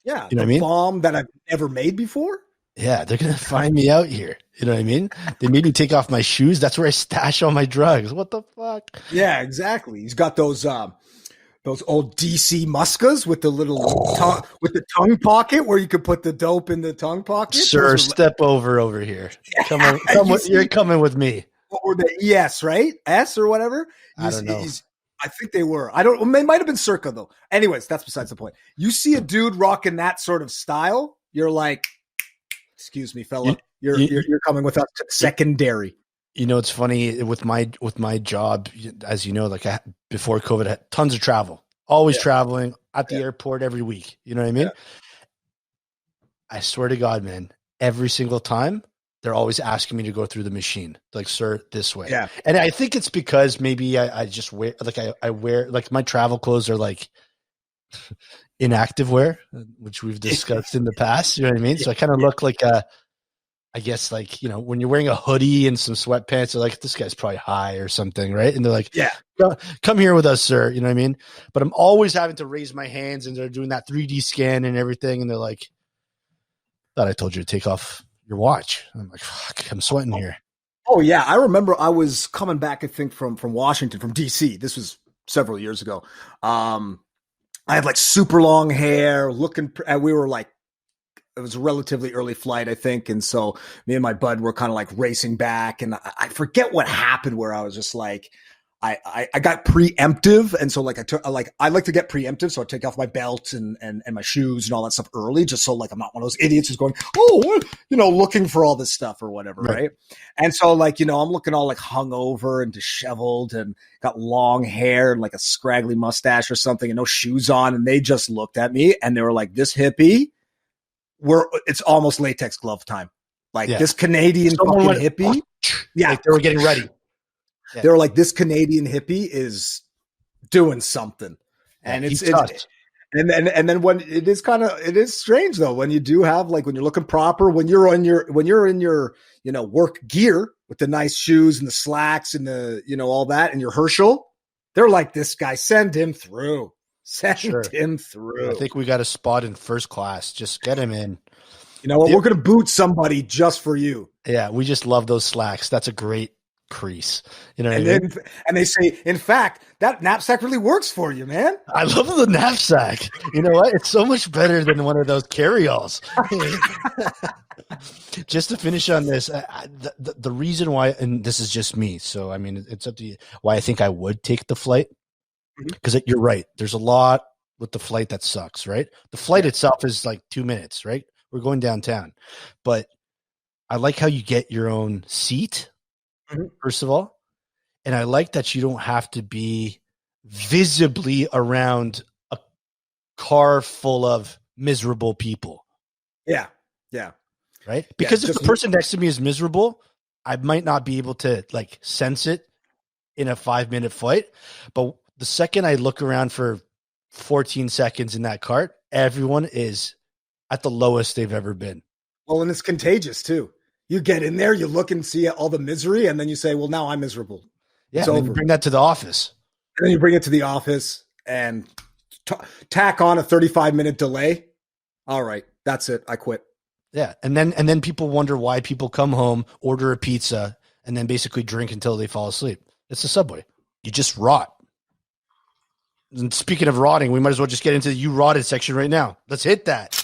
Yeah, you know what I mean? Bomb that I've never made before? Yeah, they're going to find me out here. You know what I mean? They made me take off my shoes. That's where I stash all my drugs. What the fuck? Yeah, exactly. He's got those old DC Muscas with the little tongue pocket where you could put the dope in the tongue pocket. Sir, step over here. Come on, you're coming with me. What were they? ES, right? S or whatever. I don't know. I think they were. I don't. They might have been Circa though. Anyways, that's besides the point. You see a dude rocking that sort of style, you're like, "Excuse me, fella, you're coming with us to secondary." You know, it's funny with my job, as you know, like before COVID, I had tons of travel, always traveling at the airport every week. You know what I mean? Yeah. I swear to God, man, every single time they're always asking me to go through the machine, like, sir, this way. Yeah. And I think it's because maybe I just wear, like, I wear, like, my travel clothes are like inactive wear, which we've discussed in the past. You know what I mean? So I kind of look like I guess, like, you know, when you're wearing a hoodie and some sweatpants, they're like, this guy's probably high or something, right? And they're like, yeah, come here with us, sir. You know what I mean? But I'm always having to raise my hands, and they're doing that 3D scan and everything. And they're like, thought I told you to take off your watch. I'm like, fuck, I'm sweating here. Oh yeah. I remember I was coming back, I think from Washington, from DC. This was several years ago. I had like super long hair, we were like, it was a relatively early flight, I think. And so me and my bud were kind of like racing back, and I forget what happened, where I was just like, I got preemptive. And so like I like to get preemptive. So I take off my belt and my shoes and all that stuff early, just so like I'm not one of those idiots who's going, looking for all this stuff or whatever. Right. And so like, I'm looking all like hungover and disheveled and got long hair and like a scraggly mustache or something and no shoes on. And they just looked at me and they were like, this hippie, it's almost latex glove time. Like this Canadian fucking hippie. Yeah. Like they were getting ready. Yeah. They were like, this Canadian hippie is doing something. And it's and then when it is strange though, when you do have, like, when you're looking proper, when you're in your, work gear with the nice shoes and the slacks and the, all that, and your Herschel, they're like, this guy, send him through. Send him through. I think we got a spot in first class. Just get him in. You know what? We're going to boot somebody just for you. Yeah. We just love those slacks. That's a great crease. You know what I mean? And they say, in fact, that knapsack really works for you, man. I love the knapsack. You know what? It's so much better than one of those carry-alls. Just to finish on this, the reason why, and this is just me, so I mean, it's up to you, why I think I would take the flight, because you're right. There's a lot with the flight that sucks, right? The flight itself is like 2 minutes, right? We're going downtown. But I like how you get your own seat, first of all. And I like that you don't have to be visibly around a car full of miserable people. Yeah. Yeah. Right? Because if the person next to me is miserable, I might not be able to like sense it in a 5-minute flight. But the second I look around for 14 seconds in that cart, everyone is at the lowest they've ever been. Well, and it's contagious too. You get in there, you look and see all the misery, and then you say, well, now I'm miserable. Yeah, and then you bring that to the office. And then you bring it to the office and tack on a 35-minute delay. All right, that's it. I quit. Yeah, and then people wonder why people come home, order a pizza, and then basically drink until they fall asleep. It's the Subway. You just rot. And speaking of rotting, we might as well just get into the you rotted section right now. Let's hit that.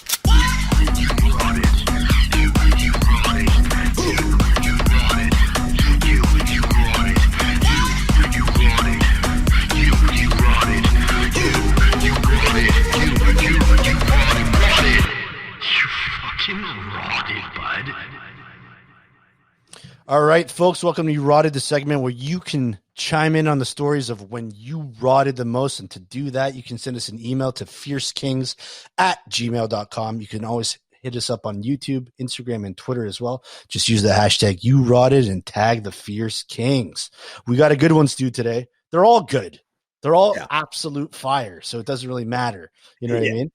All right, folks, welcome to You Rotted, the segment where you can chime in on the stories of when you rotted the most. And to do that, you can send us an email to fiercekingz@gmail.com. You can always hit us up on YouTube, Instagram, and Twitter as well. Just use the hashtag You Rotted and tag the Fierce Kingz. We got a good one, Stu, today. They're all good. They're all absolute fire, so it doesn't really matter. You know what I mean?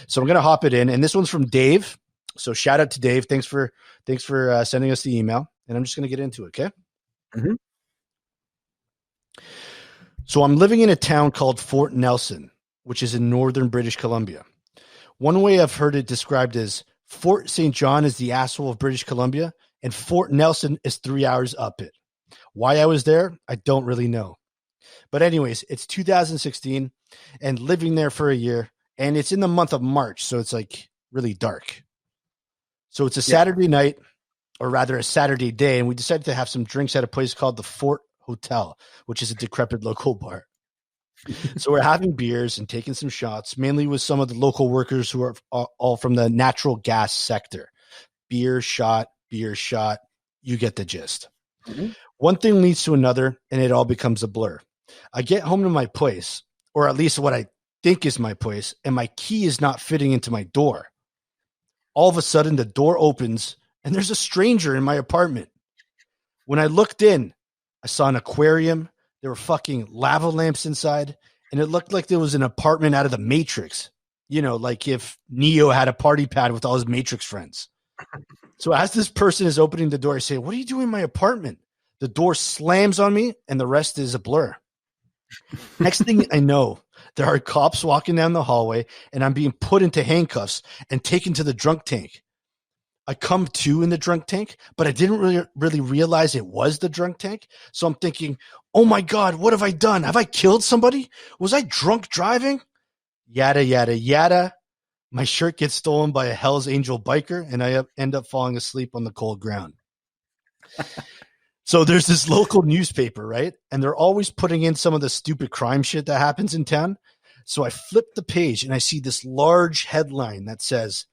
So I'm going to hop it in. And this one's from Dave. So shout out to Dave. Thanks for sending us the email. And I'm just going to get into it, okay? Mm-hmm. So I'm living in a town called Fort Nelson, which is in northern British Columbia. One way I've heard it described as Fort St. John is the asshole of British Columbia, and Fort Nelson is 3 hours up it. Why I was there, I don't really know. But anyways, it's 2016 and living there for a year, and it's in the month of March, so it's like really dark. So it's a Saturday night. or rather a Saturday day, and we decided to have some drinks at a place called the Fort Hotel, which is a decrepit local bar. So we're having beers and taking some shots, mainly with some of the local workers who are all from the natural gas sector. Beer shot, you get the gist. Mm-hmm. One thing leads to another, and it all becomes a blur. I get home to my place, or at least what I think is my place, and my key is not fitting into my door. All of a sudden, the door opens, and there's a stranger in my apartment. When I looked in, I saw an aquarium. There were fucking lava lamps inside, and it looked like there was an apartment out of the Matrix. You know, like if Neo had a party pad with all his Matrix friends. So as this person is opening the door, I say, "What are you doing in my apartment?" The door slams on me, and the rest is a blur. Next thing I know, there are cops walking down the hallway, and I'm being put into handcuffs and taken to the drunk tank. I come to in the drunk tank, but I didn't really realize it was the drunk tank. So I'm thinking, oh my God, what have I done? Have I killed somebody? Was I drunk driving? Yada, yada, yada. My shirt gets stolen by a Hell's Angel biker, and I end up falling asleep on the cold ground. So there's this local newspaper, right? And they're always putting in some of the stupid crime shit that happens in town. So I flip the page, and I see this large headline that says,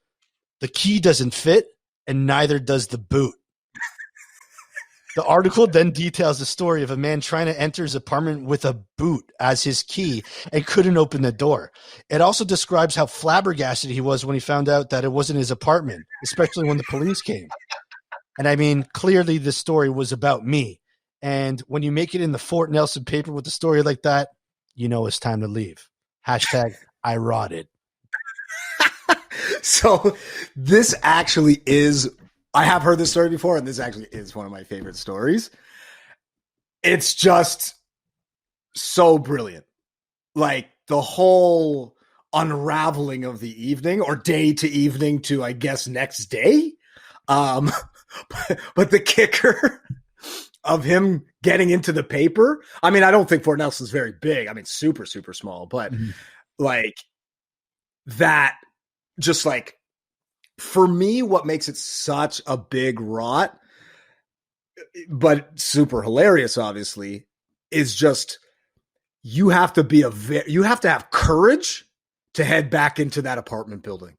"The key doesn't fit, and neither does the boot." The article then details the story of a man trying to enter his apartment with a boot as his key and couldn't open the door. It also describes how flabbergasted he was when he found out that it wasn't his apartment, especially when the police came. And I mean, clearly this story was about me. And when you make it in the Fort Nelson paper with a story like that, you know it's time to leave. Hashtag I rotted. So this actually is, I have heard this story before, and this actually is one of my favorite stories. It's just so brilliant. Like the whole unraveling of the evening, or day to evening to, I guess, next day. But the kicker of him getting into the paper, I mean, I don't think Fort Nelson's very big. I mean, super, super small, but like that, just like, for me, what makes it such a big rot, but super hilarious, obviously, is just you have to be you have to have courage to head back into that apartment building.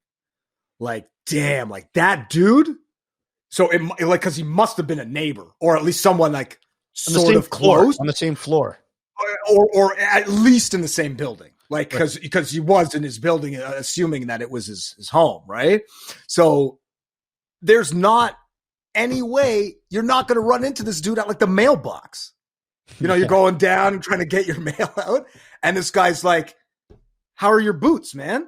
Like, damn, like that dude. So it like, because he must have been a neighbor, or at least someone like sort of close on the same floor, or at least in the same building. Like, because he was in his building, assuming that it was his home, right? So there's not any way you're not going to run into this dude at like the mailbox. You know, you're going down and trying to get your mail out, and this guy's like, "How are your boots, man?"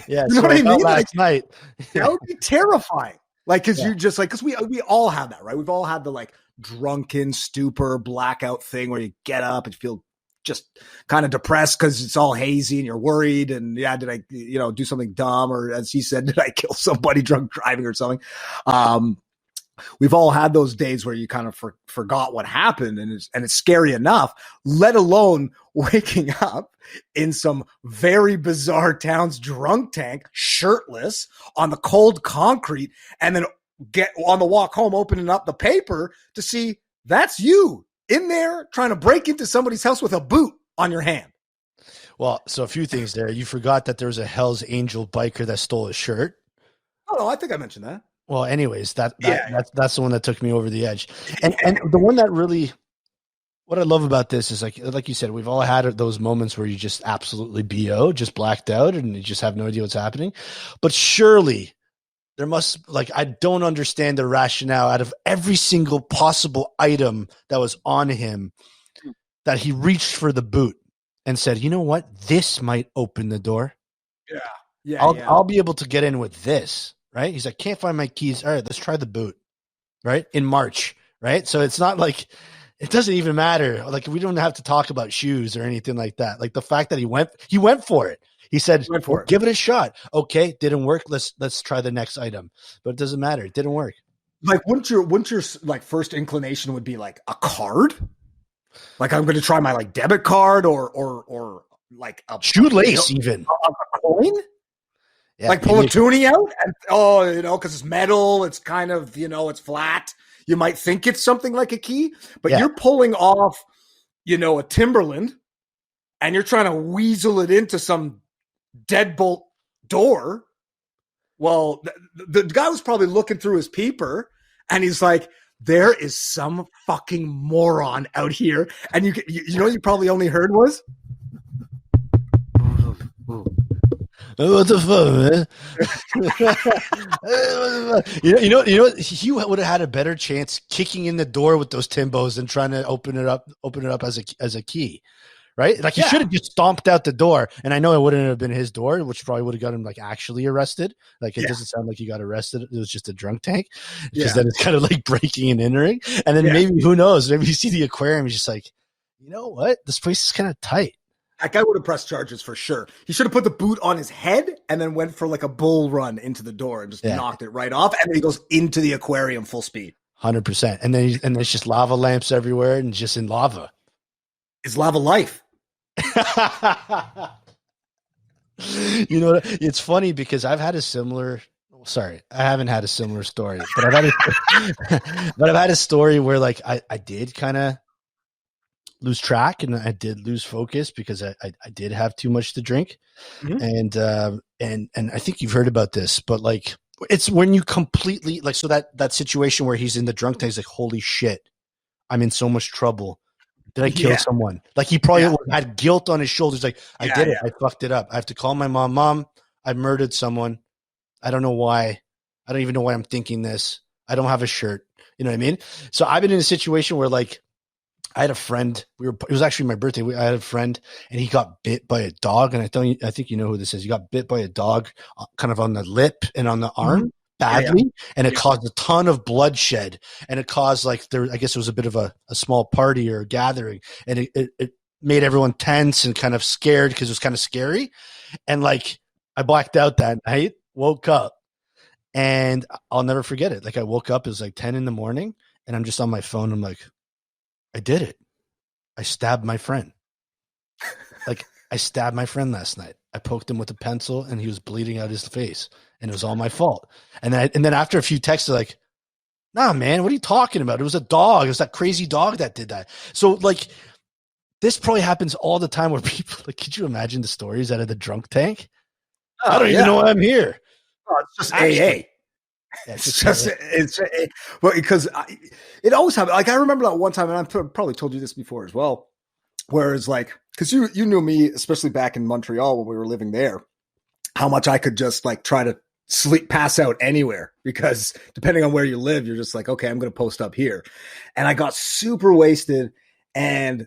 Yeah, you know what I mean? Last night, that would be terrifying. Like, because you just like, because we all have that, right? We've all had the like drunken stupor blackout thing where you get up and feel just kind of depressed because it's all hazy and you're worried, and did I do something dumb, or as he said, did I kill somebody drunk driving or something? We've all had those days where you kind of forgot what happened, and it's scary enough, let alone waking up in some very bizarre town's drunk tank, shirtless on the cold concrete, and then get on the walk home, opening up the paper to see that's you in there trying to break into somebody's house with a boot on your hand. Well, so a few things there. You forgot that there was a Hell's Angel biker that stole a shirt. Oh, no, I think I mentioned that. Well, anyways, that's the one that took me over the edge. And the one that really, what I love about this is like you said, we've all had those moments where you just absolutely BO, just blacked out, and you just have no idea what's happening. But surely there must, like, I don't understand the rationale out of every single possible item that was on him that he reached for the boot and said, you know what? This might open the door. Yeah. I'll be able to get in with this. Right? He's like, can't find my keys. All right, let's try the boot. Right? In March. Right? So it's not like, it doesn't even matter. Like, we don't have to talk about shoes or anything like that. Like, the fact that he went for it. He said, give it a shot. Okay, didn't work. Let's try the next item. But it doesn't matter. It didn't work. Like, wouldn't your like first inclination would be like a card? Like, I'm going to try my like debit card or like a shoelace, even a coin. Yeah, like pull a toonie out and because it's metal, it's kind of it's flat. You might think it's something like a key, but you're pulling off a Timberland, and you're trying to weasel it into some deadbolt door. Well, the guy was probably looking through his peeper, and he's like, there is some fucking moron out here. And you probably only heard was, what the fuck, man? you know what? He would have had a better chance kicking in the door with those Timbos than trying to open it up as a key. Right? Like he should have just stomped out the door. And I know it wouldn't have been his door, which probably would have got him like actually arrested. Like it doesn't sound like he got arrested. It was just a drunk tank. Because then it's kind of like breaking and entering. And then maybe, who knows? Maybe you see the aquarium, he's just like, you know what? This place is kind of tight. That guy would have pressed charges for sure. He should have put the boot on his head and then went for like a bull run into the door and just knocked it right off. And then he goes into the aquarium full speed. 100%. And then there's just lava lamps everywhere and just in lava. Is lava life? It's funny because I've had a similar. Sorry, I haven't had a similar story, but I've had a story where like I did kind of lose track and I did lose focus because I did have too much to drink, and I think you've heard about this, but like it's when you completely like that situation where he's in the drunk tank, he's like, holy shit, I'm in so much trouble. Did I kill someone? Like he probably had guilt on his shoulders. Like I did it. I fucked it up. I have to call my mom. Mom, I murdered someone. I don't know why. I don't even know why I'm thinking this. I don't have a shirt. You know what I mean? So I've been in a situation where like I had a friend. It was actually my birthday. I had a friend and he got bit by a dog. And I think you know who this is. He got bit by a dog kind of on the lip and on the arm. Badly, and it caused a ton of bloodshed, and it caused I guess it was a bit of a small party or a gathering, and it made everyone tense and kind of scared because it was kind of scary, and like I blacked out that night, woke up, and I'll never forget it. Like I woke up, it was like 10 in the morning, and I'm just on my phone. I'm like, I did it. I stabbed my friend. Like I stabbed my friend last night. I poked him with a pencil, and he was bleeding out his face. And it was all my fault. And then after a few texts, they're like, nah, man, what are you talking about? It was a dog. It was that crazy dog that did that. So like, this probably happens all the time where people like, could you imagine the stories out of the drunk tank? I don't even know why I'm here. Oh, it's just AA. Well, because it always happened. Like I remember that one time, and I've probably told you this before as well, where it's like, because you knew me, especially back in Montreal when we were living there, how much I could just like try to pass out anywhere, because depending on where you live, you're just like, okay, I'm going to post up here. And I got super wasted, and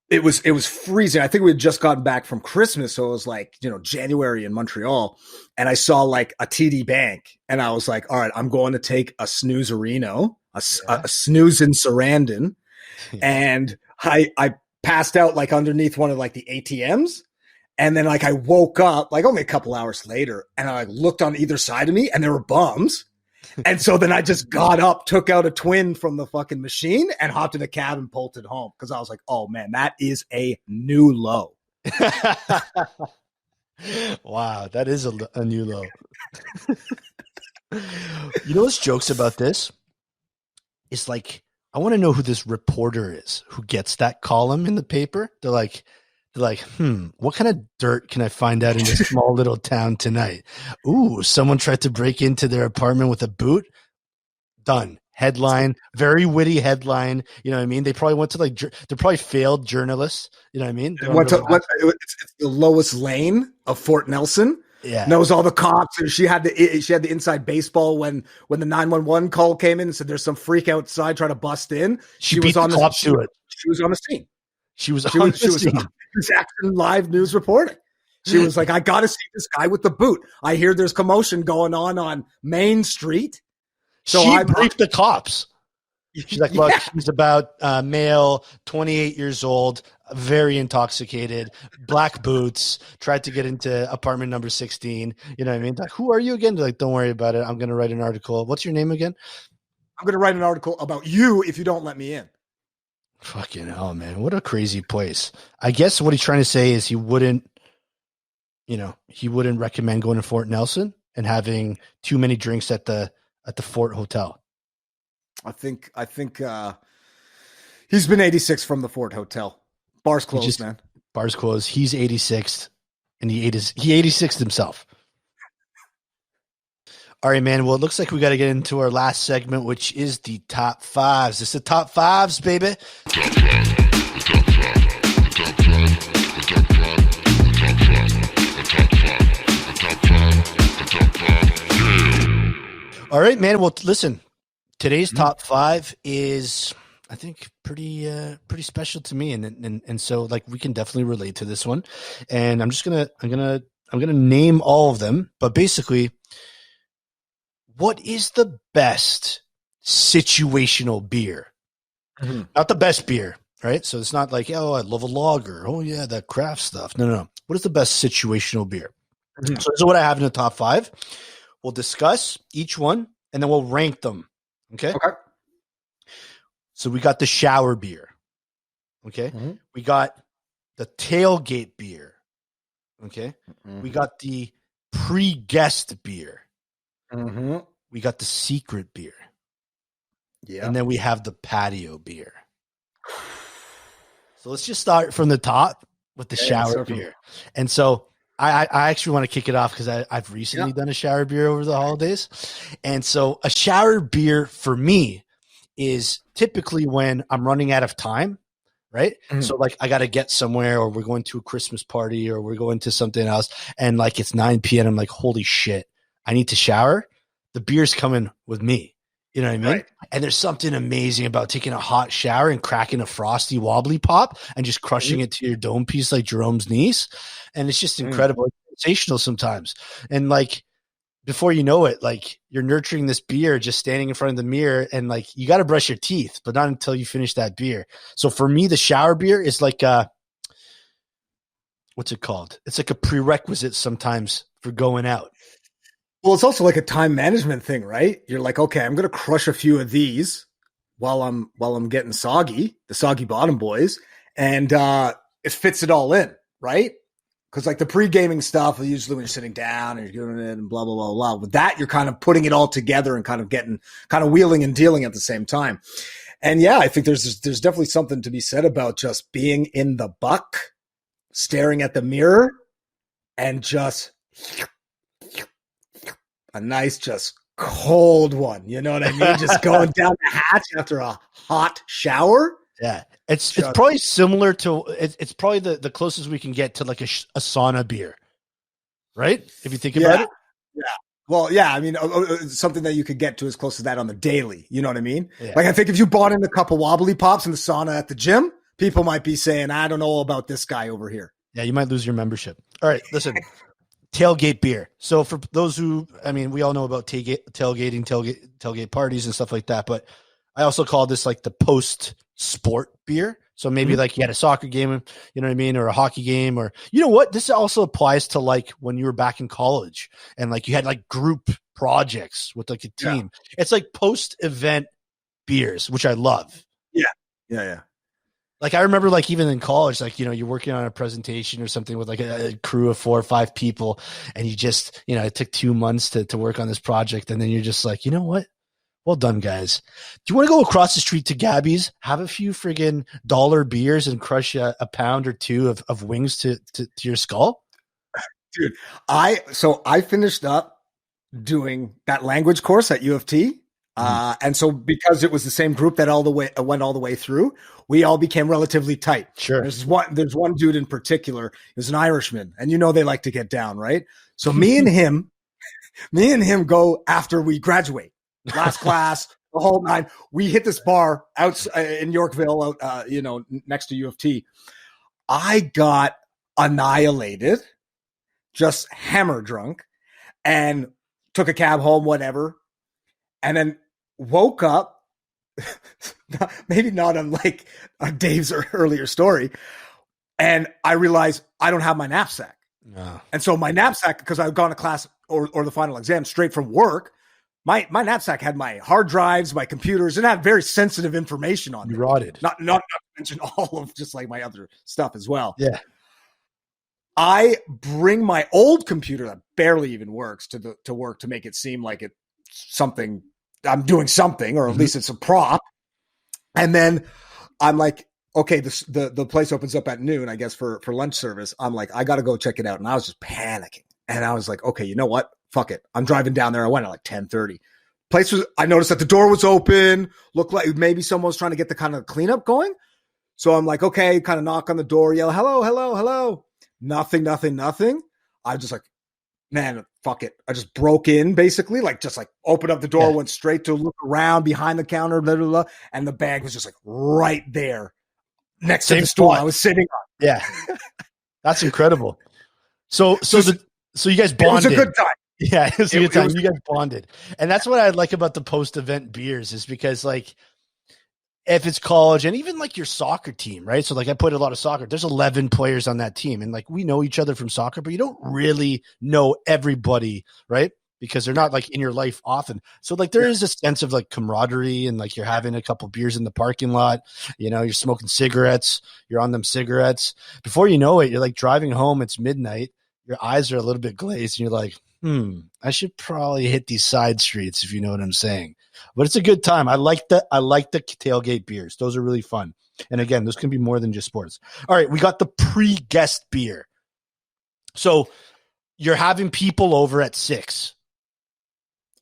it was freezing. I think we had just gotten back from Christmas. So it was like, January in Montreal, and I saw like a TD Bank, and I was like, all right, I'm going to take a snoozerino, a snooze in Sarandon. And I passed out like underneath one of like the ATMs. And then like I woke up like only a couple hours later, and I like looked on either side of me and there were bums. And so then I just got up, took out a twin from the fucking machine, and hopped in a cab and bolted home. Cause I was like, oh man, that is a new low. Wow. That is a new low. You know what's jokes about this? It's like, I want to know who this reporter is who gets that column in the paper. They're like, what kind of dirt can I find out in this small little town tonight? Ooh, someone tried to break into their apartment with a boot. Done. Headline, very witty headline. You know what I mean? They probably went to they're probably failed journalists. You know what I mean? It's the Lois Lane of Fort Nelson. Yeah, knows all the cops, and she had the inside baseball when the 911 call came in and said there's some freak outside trying to bust in. She was on the cops to it. She was on the scene. She was on the scene. Action live news reporting. She was like, I got to see this guy with the boot. I hear there's commotion going on Main Street. So she briefed the cops. She's like, look, he's about male, 28 years old, very intoxicated, black boots, tried to get into apartment number 16. You know what I mean? Like, who are you again? They're like, don't worry about it. I'm going to write an article. What's your name again? I'm going to write an article about you if you don't let me in. Fucking hell, man. What a crazy place. I guess what he's trying to say is he wouldn't he wouldn't recommend going to Fort Nelson and having too many drinks at the Fort Hotel. I think he's been 86 from the Fort Hotel. Bar's closed, man. Bar's closed. He's 86th, and he 86th himself. All right, man. Well, it looks like we got to get into our last segment, which is the top fives. It's the top fives, baby. All right, man. Well, listen, today's top five is, I think, pretty special to me, and so like we can definitely relate to this one. And I'm gonna name all of them, but basically, what is the best situational beer? Mm-hmm. Not the best beer, right? So it's not like, oh, I love a lager. Oh yeah, that craft stuff. No. What is the best situational beer? Mm-hmm. So this is what I have in the top five. We'll discuss each one, and then we'll rank them. Okay. So we got the shower beer. Okay. Mm-hmm. We got the tailgate beer. Okay. Mm-hmm. We got the pre-guest beer. Mm-hmm. We got the secret beer. Yeah. And then we have the patio beer. So let's just start from the top with the shower beer. And so I actually want to kick it off because I've recently done a shower beer over the holidays. And so a shower beer for me is typically when I'm running out of time, right? Mm-hmm. So like I got to get somewhere, or we're going to a Christmas party, or we're going to something else, and like it's 9 p.m. I'm like, holy shit, I need to shower. The beer's coming with me. You know what I mean? Right. And there's something amazing about taking a hot shower and cracking a frosty wobbly pop and just crushing it to your dome piece like Jerome's niece. And it's just incredible. It's sensational sometimes. And like, before you know it, like you're nurturing this beer just standing in front of the mirror, and like you got to brush your teeth, but not until you finish that beer. So for me, the shower beer is like what's it called? It's like a prerequisite sometimes for going out. Well, it's also like a time management thing, right? You're like, okay, I'm going to crush a few of these while I'm getting soggy, the soggy bottom boys, and it fits it all in, right? Because like the pre-gaming stuff, usually when you're sitting down and you're doing it and blah, blah, blah, blah. With that, you're kind of putting it all together and kind of wheeling and dealing at the same time. And yeah, I think there's definitely something to be said about just being in the buck, staring at the mirror, and just a nice, just cold one. You know what I mean? Just going down the hatch after a hot shower. Yeah. It's probably similar to, it's probably the closest we can get to like a sauna beer, right? If you think about it. Yeah. Well, yeah. I mean, something that you could get to as close to that on the daily. You know what I mean? Yeah. Like I think if you bought in a couple wobbly pops in the sauna at the gym, people might be saying, I don't know about this guy over here. Yeah. You might lose your membership. All right. Listen. Tailgate beer. So for those who, I mean, we all know about tailgate parties and stuff like that, but I also call this like the post sport beer. So maybe like you had a soccer game, you know what I mean? Or a hockey game, or you know what? This also applies to like when you were back in college and like you had like group projects with like a team. Yeah. It's like post event beers, which I love. Yeah. Yeah. Like I remember like even in college, like, you know, you're working on a presentation or something with like a crew of 4 or 5 people, and you just, you know, it took 2 months to work on this project. And then you're just like, you know what? Well done, guys. Do you want to go across the street to Gabby's, have a few friggin' dollar beers and crush a pound or 2 of wings to your skull? Dude, I finished up doing that language course at U of T. And so because it was the same group that went all the way through, we all became relatively tight. Sure. There's one dude in particular, who's an Irishman, and you know they like to get down, right? So me and him go after we graduate. Last class, the whole nine. We hit this bar out in Yorkville, next to U of T. I got annihilated, just hammer drunk, and took a cab home, whatever, and then woke up, maybe not unlike Dave's earlier story, and I realized I don't have my knapsack. No. And so my knapsack, because I've gone to class or the final exam straight from work, my knapsack had my hard drives, my computers, and had very sensitive information on it. You rotted. Not to mention all of just like my other stuff as well. Yeah. I bring my old computer that barely even works to work to make it seem like it's something I'm doing something, or at least it's a prop. And then I'm like, okay, the place opens up at noon, I guess, for lunch service. I'm like, I got to go check it out. And I was just panicking. And I was like, okay, you know what? Fuck it. I'm driving down there. I went at like 10:30. I noticed that the door was open. Looked like maybe someone was trying to get the kind of cleanup going. So I'm like, okay, kind of knock on the door, yell, hello, hello, hello. Nothing. I was just like, man, fuck it. I just broke in basically, like just like opened up the door, went straight to look around behind the counter, blah, blah, blah, and the bag was just like right there next to the stool I was sitting on. Yeah. That's incredible. So you guys bonded. It was a good time. Yeah, it was a good time. You guys bonded. And that's what I like about the post-event beers is because like if it's college and even like your soccer team, right? So like I played a lot of soccer. There's 11 players on that team and like we know each other from soccer, but you don't really know everybody, right? Because they're not like in your life often. So like there is a sense of like camaraderie and like you're having a couple beers in the parking lot, you know, you're smoking cigarettes, you're on them cigarettes. Before you know it, you're like driving home, it's midnight, your eyes are a little bit glazed and you're like, I should probably hit these side streets if you know what I'm saying. But it's a good time. I like the tailgate beers. Those are really fun. And again, those can be more than just sports. All right, we got the pre-guest beer. So you're having people over at 6.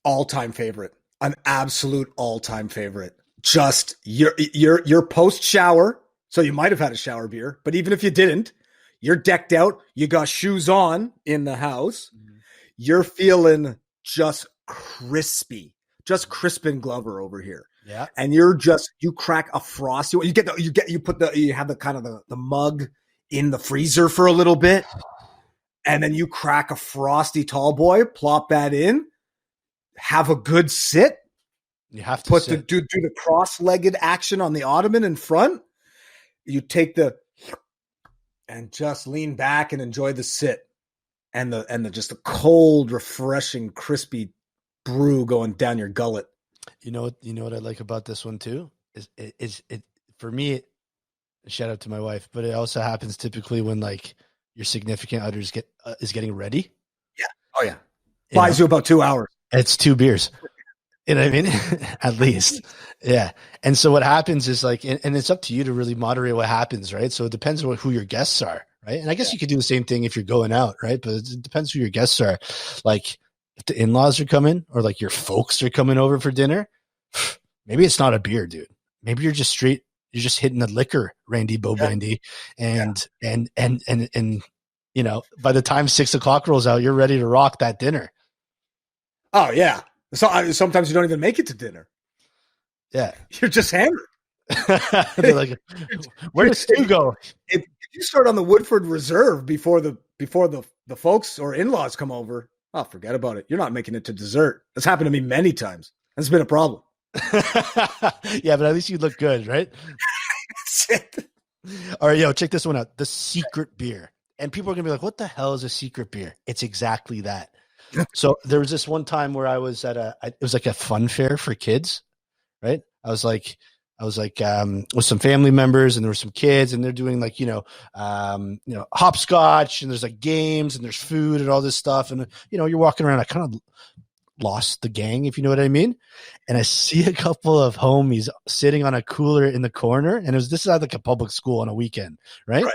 All-time favorite. An absolute all-time favorite. Just your post-shower. So you might have had a shower beer, but even if you didn't, you're decked out. You got shoes on in the house. You're feeling just crispy, just Crispin Glover over here. Yeah. And you crack a Frosty. You have the kind of the mug in the freezer for a little bit. And then you crack a Frosty tall boy, plop that in, have a good sit. You have to do the cross-legged action on the ottoman in front. You take and just lean back and enjoy the sit. And the just the cold, refreshing, crispy brew going down your gullet. You know what I like about this one too is it for me. Shout out to my wife, but it also happens typically when like your significant other is getting ready. Yeah. Oh yeah. Buys you about 2 hours. It's 2 beers. You know what I mean? At least. Yeah. And so what happens is like, and it's up to you to really moderate what happens, right? So it depends on who your guests are. Right. And I guess you could do the same thing if you're going out. Right. But it depends who your guests are. Like if the in-laws are coming or like your folks are coming over for dinner, maybe it's not a beer, dude. Maybe you're just hitting the liquor, Randy Bobandy. And you know, by the time 6 o'clock rolls out, you're ready to rock that dinner. Oh yeah. So sometimes you don't even make it to dinner. Yeah. You're just hammered. They're like, where does Stu go? If you start on the Woodford Reserve before the folks or in-laws come over, oh, forget about it. You're not making it to dessert. That's happened to me many times. That's been a problem. Yeah, but at least you look good, right? All right, yo, check this one out. The secret beer. And people are going to be like, what the hell is a secret beer? It's exactly that. So there was this one time where I was at it was like a fun fair for kids, right? I was like with some family members and there were some kids and they're doing like, hopscotch and there's like games and there's food and all this stuff. And, you're walking around, I kind of lost the gang, if you know what I mean. And I see a couple of homies sitting on a cooler in the corner. And this is at like a public school on a weekend. Right.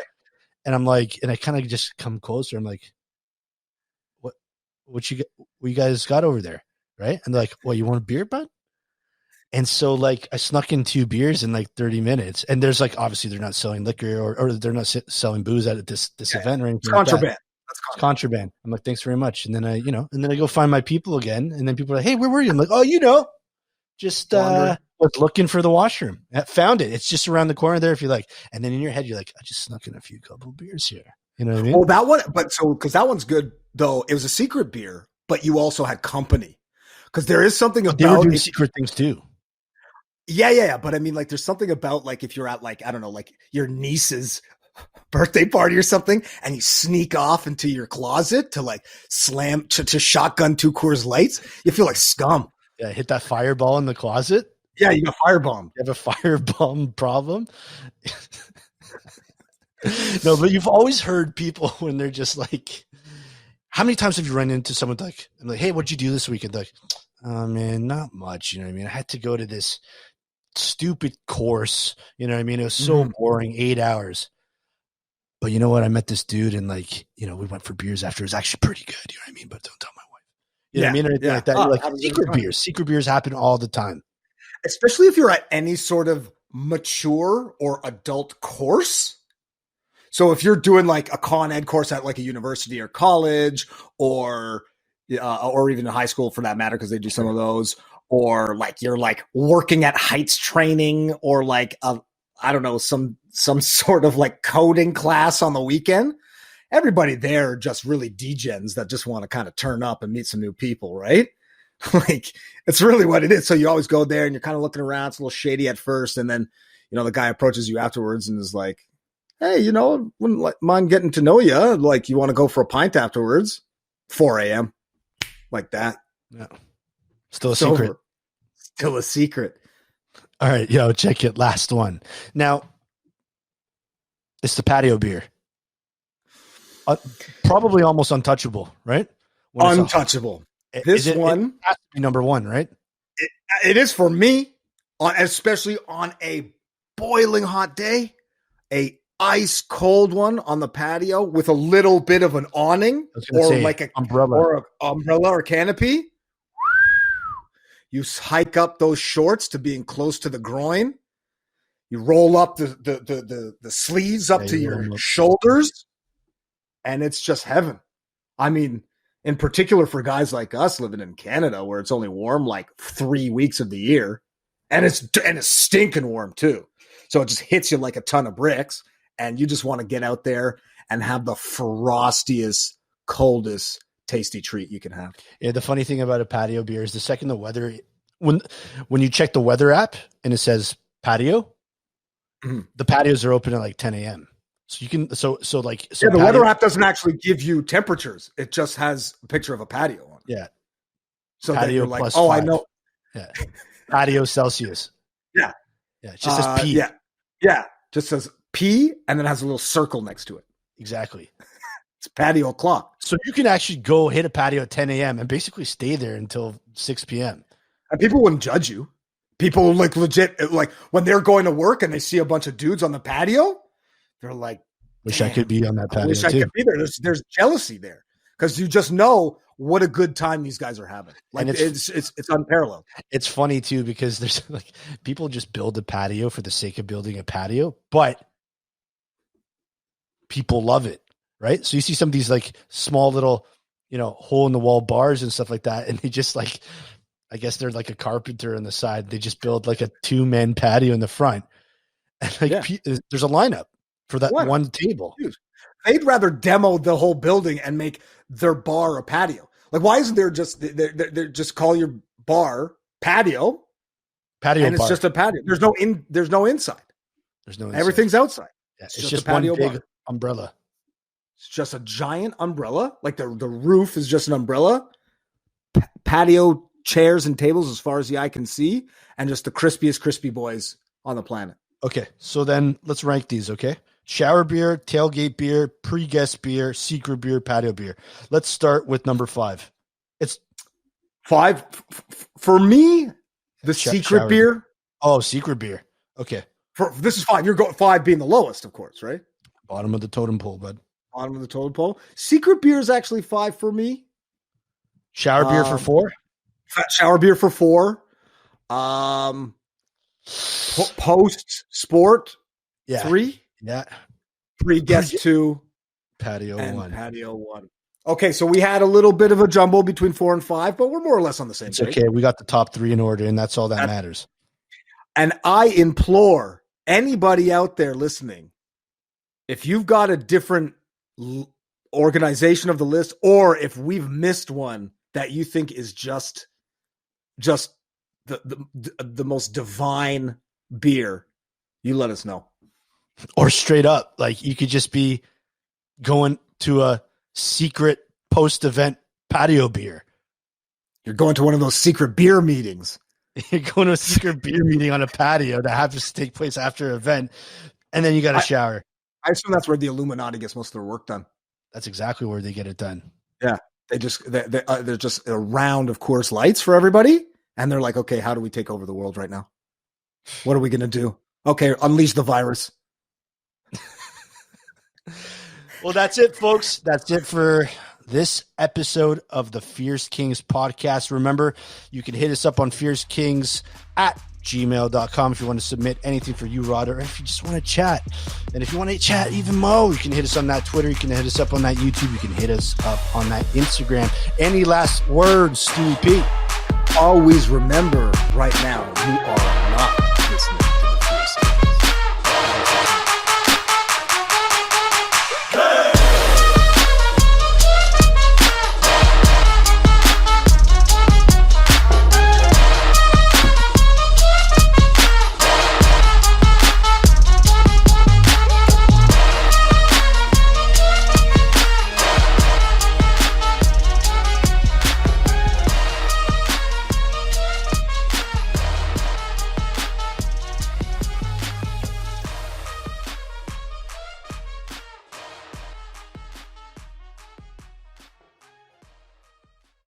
And I'm like, and I kind of just come closer. I'm like, what you guys got over there? Right. And they're like, well, you want a beer, bud? And so like I snuck in 2 beers in like 30 minutes and there's like, obviously they're not selling liquor or they're not selling booze at this event or anything. It's contraband. Like it's contraband. I'm like, thanks very much. And then I go find my people again. And then people are like, hey, where were you? I'm like, oh, just was looking for the washroom. I found it. It's just around the corner there if you like. And then in your head, you're like, I just snuck in a couple beers here. You know what I mean? Well, that one, because that one's good though. It was a secret beer, but you also had company. Because there is something about they were doing secret things too. Yeah. But I mean, like, there's something about like if you're at like, I don't know, like your niece's birthday party or something, and you sneak off into your closet to like slam to shotgun 2 Coors Lights, you feel like scum. Yeah, hit that fireball in the closet. Yeah, you got firebombed. You have a firebomb problem. No, but you've always heard people when they're just like, how many times have you run into someone like, hey, what'd you do this weekend? Like, oh man, not much. You know what I mean? I had to go to this stupid course. You know what I mean? It was so boring, 8 hours. But you know what? I met this dude and like, you know, we went for beers after. It was actually pretty good. You know what I mean? But don't tell my wife. You know what I mean? Or anything like that. You're like, secret beers happen all the time. Especially if you're at any sort of mature or adult course. So if you're doing like a con ed course at like a university or college or even in high school for that matter, because they do some of those, or like you're like working at heights training or like I don't know, some sort of like coding class on the weekend. Everybody there are just really degens that just want to kind of turn up and meet some new people, right? Like it's really what it is. So you always go there and you're kind of looking around. It's a little shady at first. And then, you know, the guy approaches you afterwards and is like, hey, you know, wouldn't mind getting to know you. Like you want to go for a pint afterwards, 4 a.m. like that. Yeah. Still a secret. Over. Still a secret. All right. Yo, check it. Last one. Now it's the patio beer. Probably almost untouchable, right? Untouchable. This one has to be number one, right? It is for me, especially on a boiling hot day, a ice cold one on the patio with a little bit of an awning or like an umbrella or canopy. You hike up those shorts to being close to the groin. You roll up the sleeves up to your shoulders, and it's just heaven. I mean, in particular for guys like us living in Canada where it's only warm like 3 weeks of the year, and it's stinking warm too. So it just hits you like a ton of bricks, and you just want to get out there and have the frostiest, coldest, tasty treat you can have. Yeah, the funny thing about a patio beer is the second the weather, when you check the weather app and it says patio, the patios are open at like 10 a.m. So you can the weather app doesn't actually give you temperatures. It just has a picture of a patio on it. Yeah. So patio you're like, plus oh, 5. I know. Yeah. Patio Celsius. Yeah. Yeah. It just says P. Yeah. Yeah. Just says P and then has a little circle next to it. Exactly. It's patio o'clock. So you can actually go hit a patio at 10 a.m. and basically stay there until 6 p.m. And people wouldn't judge you. People like legit, like when they're going to work and they see a bunch of dudes on the patio, they're like, wish I could be on that patio. I wish I could be there. There's jealousy there because you just know what a good time these guys are having. Like and it's unparalleled. It's funny too because there's like people just build a patio for the sake of building a patio, but people love it, right? So you see some of these like small little, you know, hole in the wall bars and stuff like that, and they just like, I guess they're like a carpenter on the side. They just build like a 2-man patio in the front, and like there's a lineup for that one table. Dude, they'd rather demo the whole building and make their bar a patio. Like, why isn't there just they're just call your bar patio, and it's just a patio. There's no inside. There's no inside. Everything's outside. Yeah, it's just one big umbrella. It's just a giant umbrella. Like the roof is just an umbrella. Patio chairs and tables as far as the eye can see, and just the crispy boys on the planet. Okay, so then let's rank these, okay? Shower beer, tailgate beer, pre-guest beer, secret beer, patio beer. Let's start with number 5. It's 5 for me. The secret beer. Oh, secret beer. Okay. This is 5. You're going 5 being the lowest, of course, right? Bottom of the totem pole, bud. Bottom of the totem pole. Secret beer is actually 5 for me. Shower beer for 4. Shower beer for 4. Post sport. 3. Yeah. Pre-guest 2. Patio 1. Patio 1. Okay, so we had a little bit of a jumble between 4 and 5, but we're more or less on the same page. Okay, we got the top 3 in order, and that's all that matters. And I implore anybody out there listening, if you've got a different organization of the list, or if we've missed one that you think is just the most divine beer, you let us know. Or straight up, like you could just be going to a secret post-event patio beer. You're going to one of those secret beer meetings. You're going to a secret beer meeting on a patio that happens to take place after an event, and then you got to shower. I assume that's where the Illuminati gets most of their work done. That's exactly where they get it done. Yeah. They're just a round of Coors Lights for everybody. And they're like, okay, how do we take over the world right now? What are we going to do? Okay, unleash the virus. Well, that's it, folks. That's it for this episode of the Fierce Kingz podcast. Remember, you can hit us up on fiercekingz@gmail.com if you want to submit anything for you, Rod, or if you just want to chat. And if you want to chat even more, you can hit us on that Twitter. You can hit us up on that YouTube. You can hit us up on that Instagram. Any last words, Stewie P? Always remember right now, you are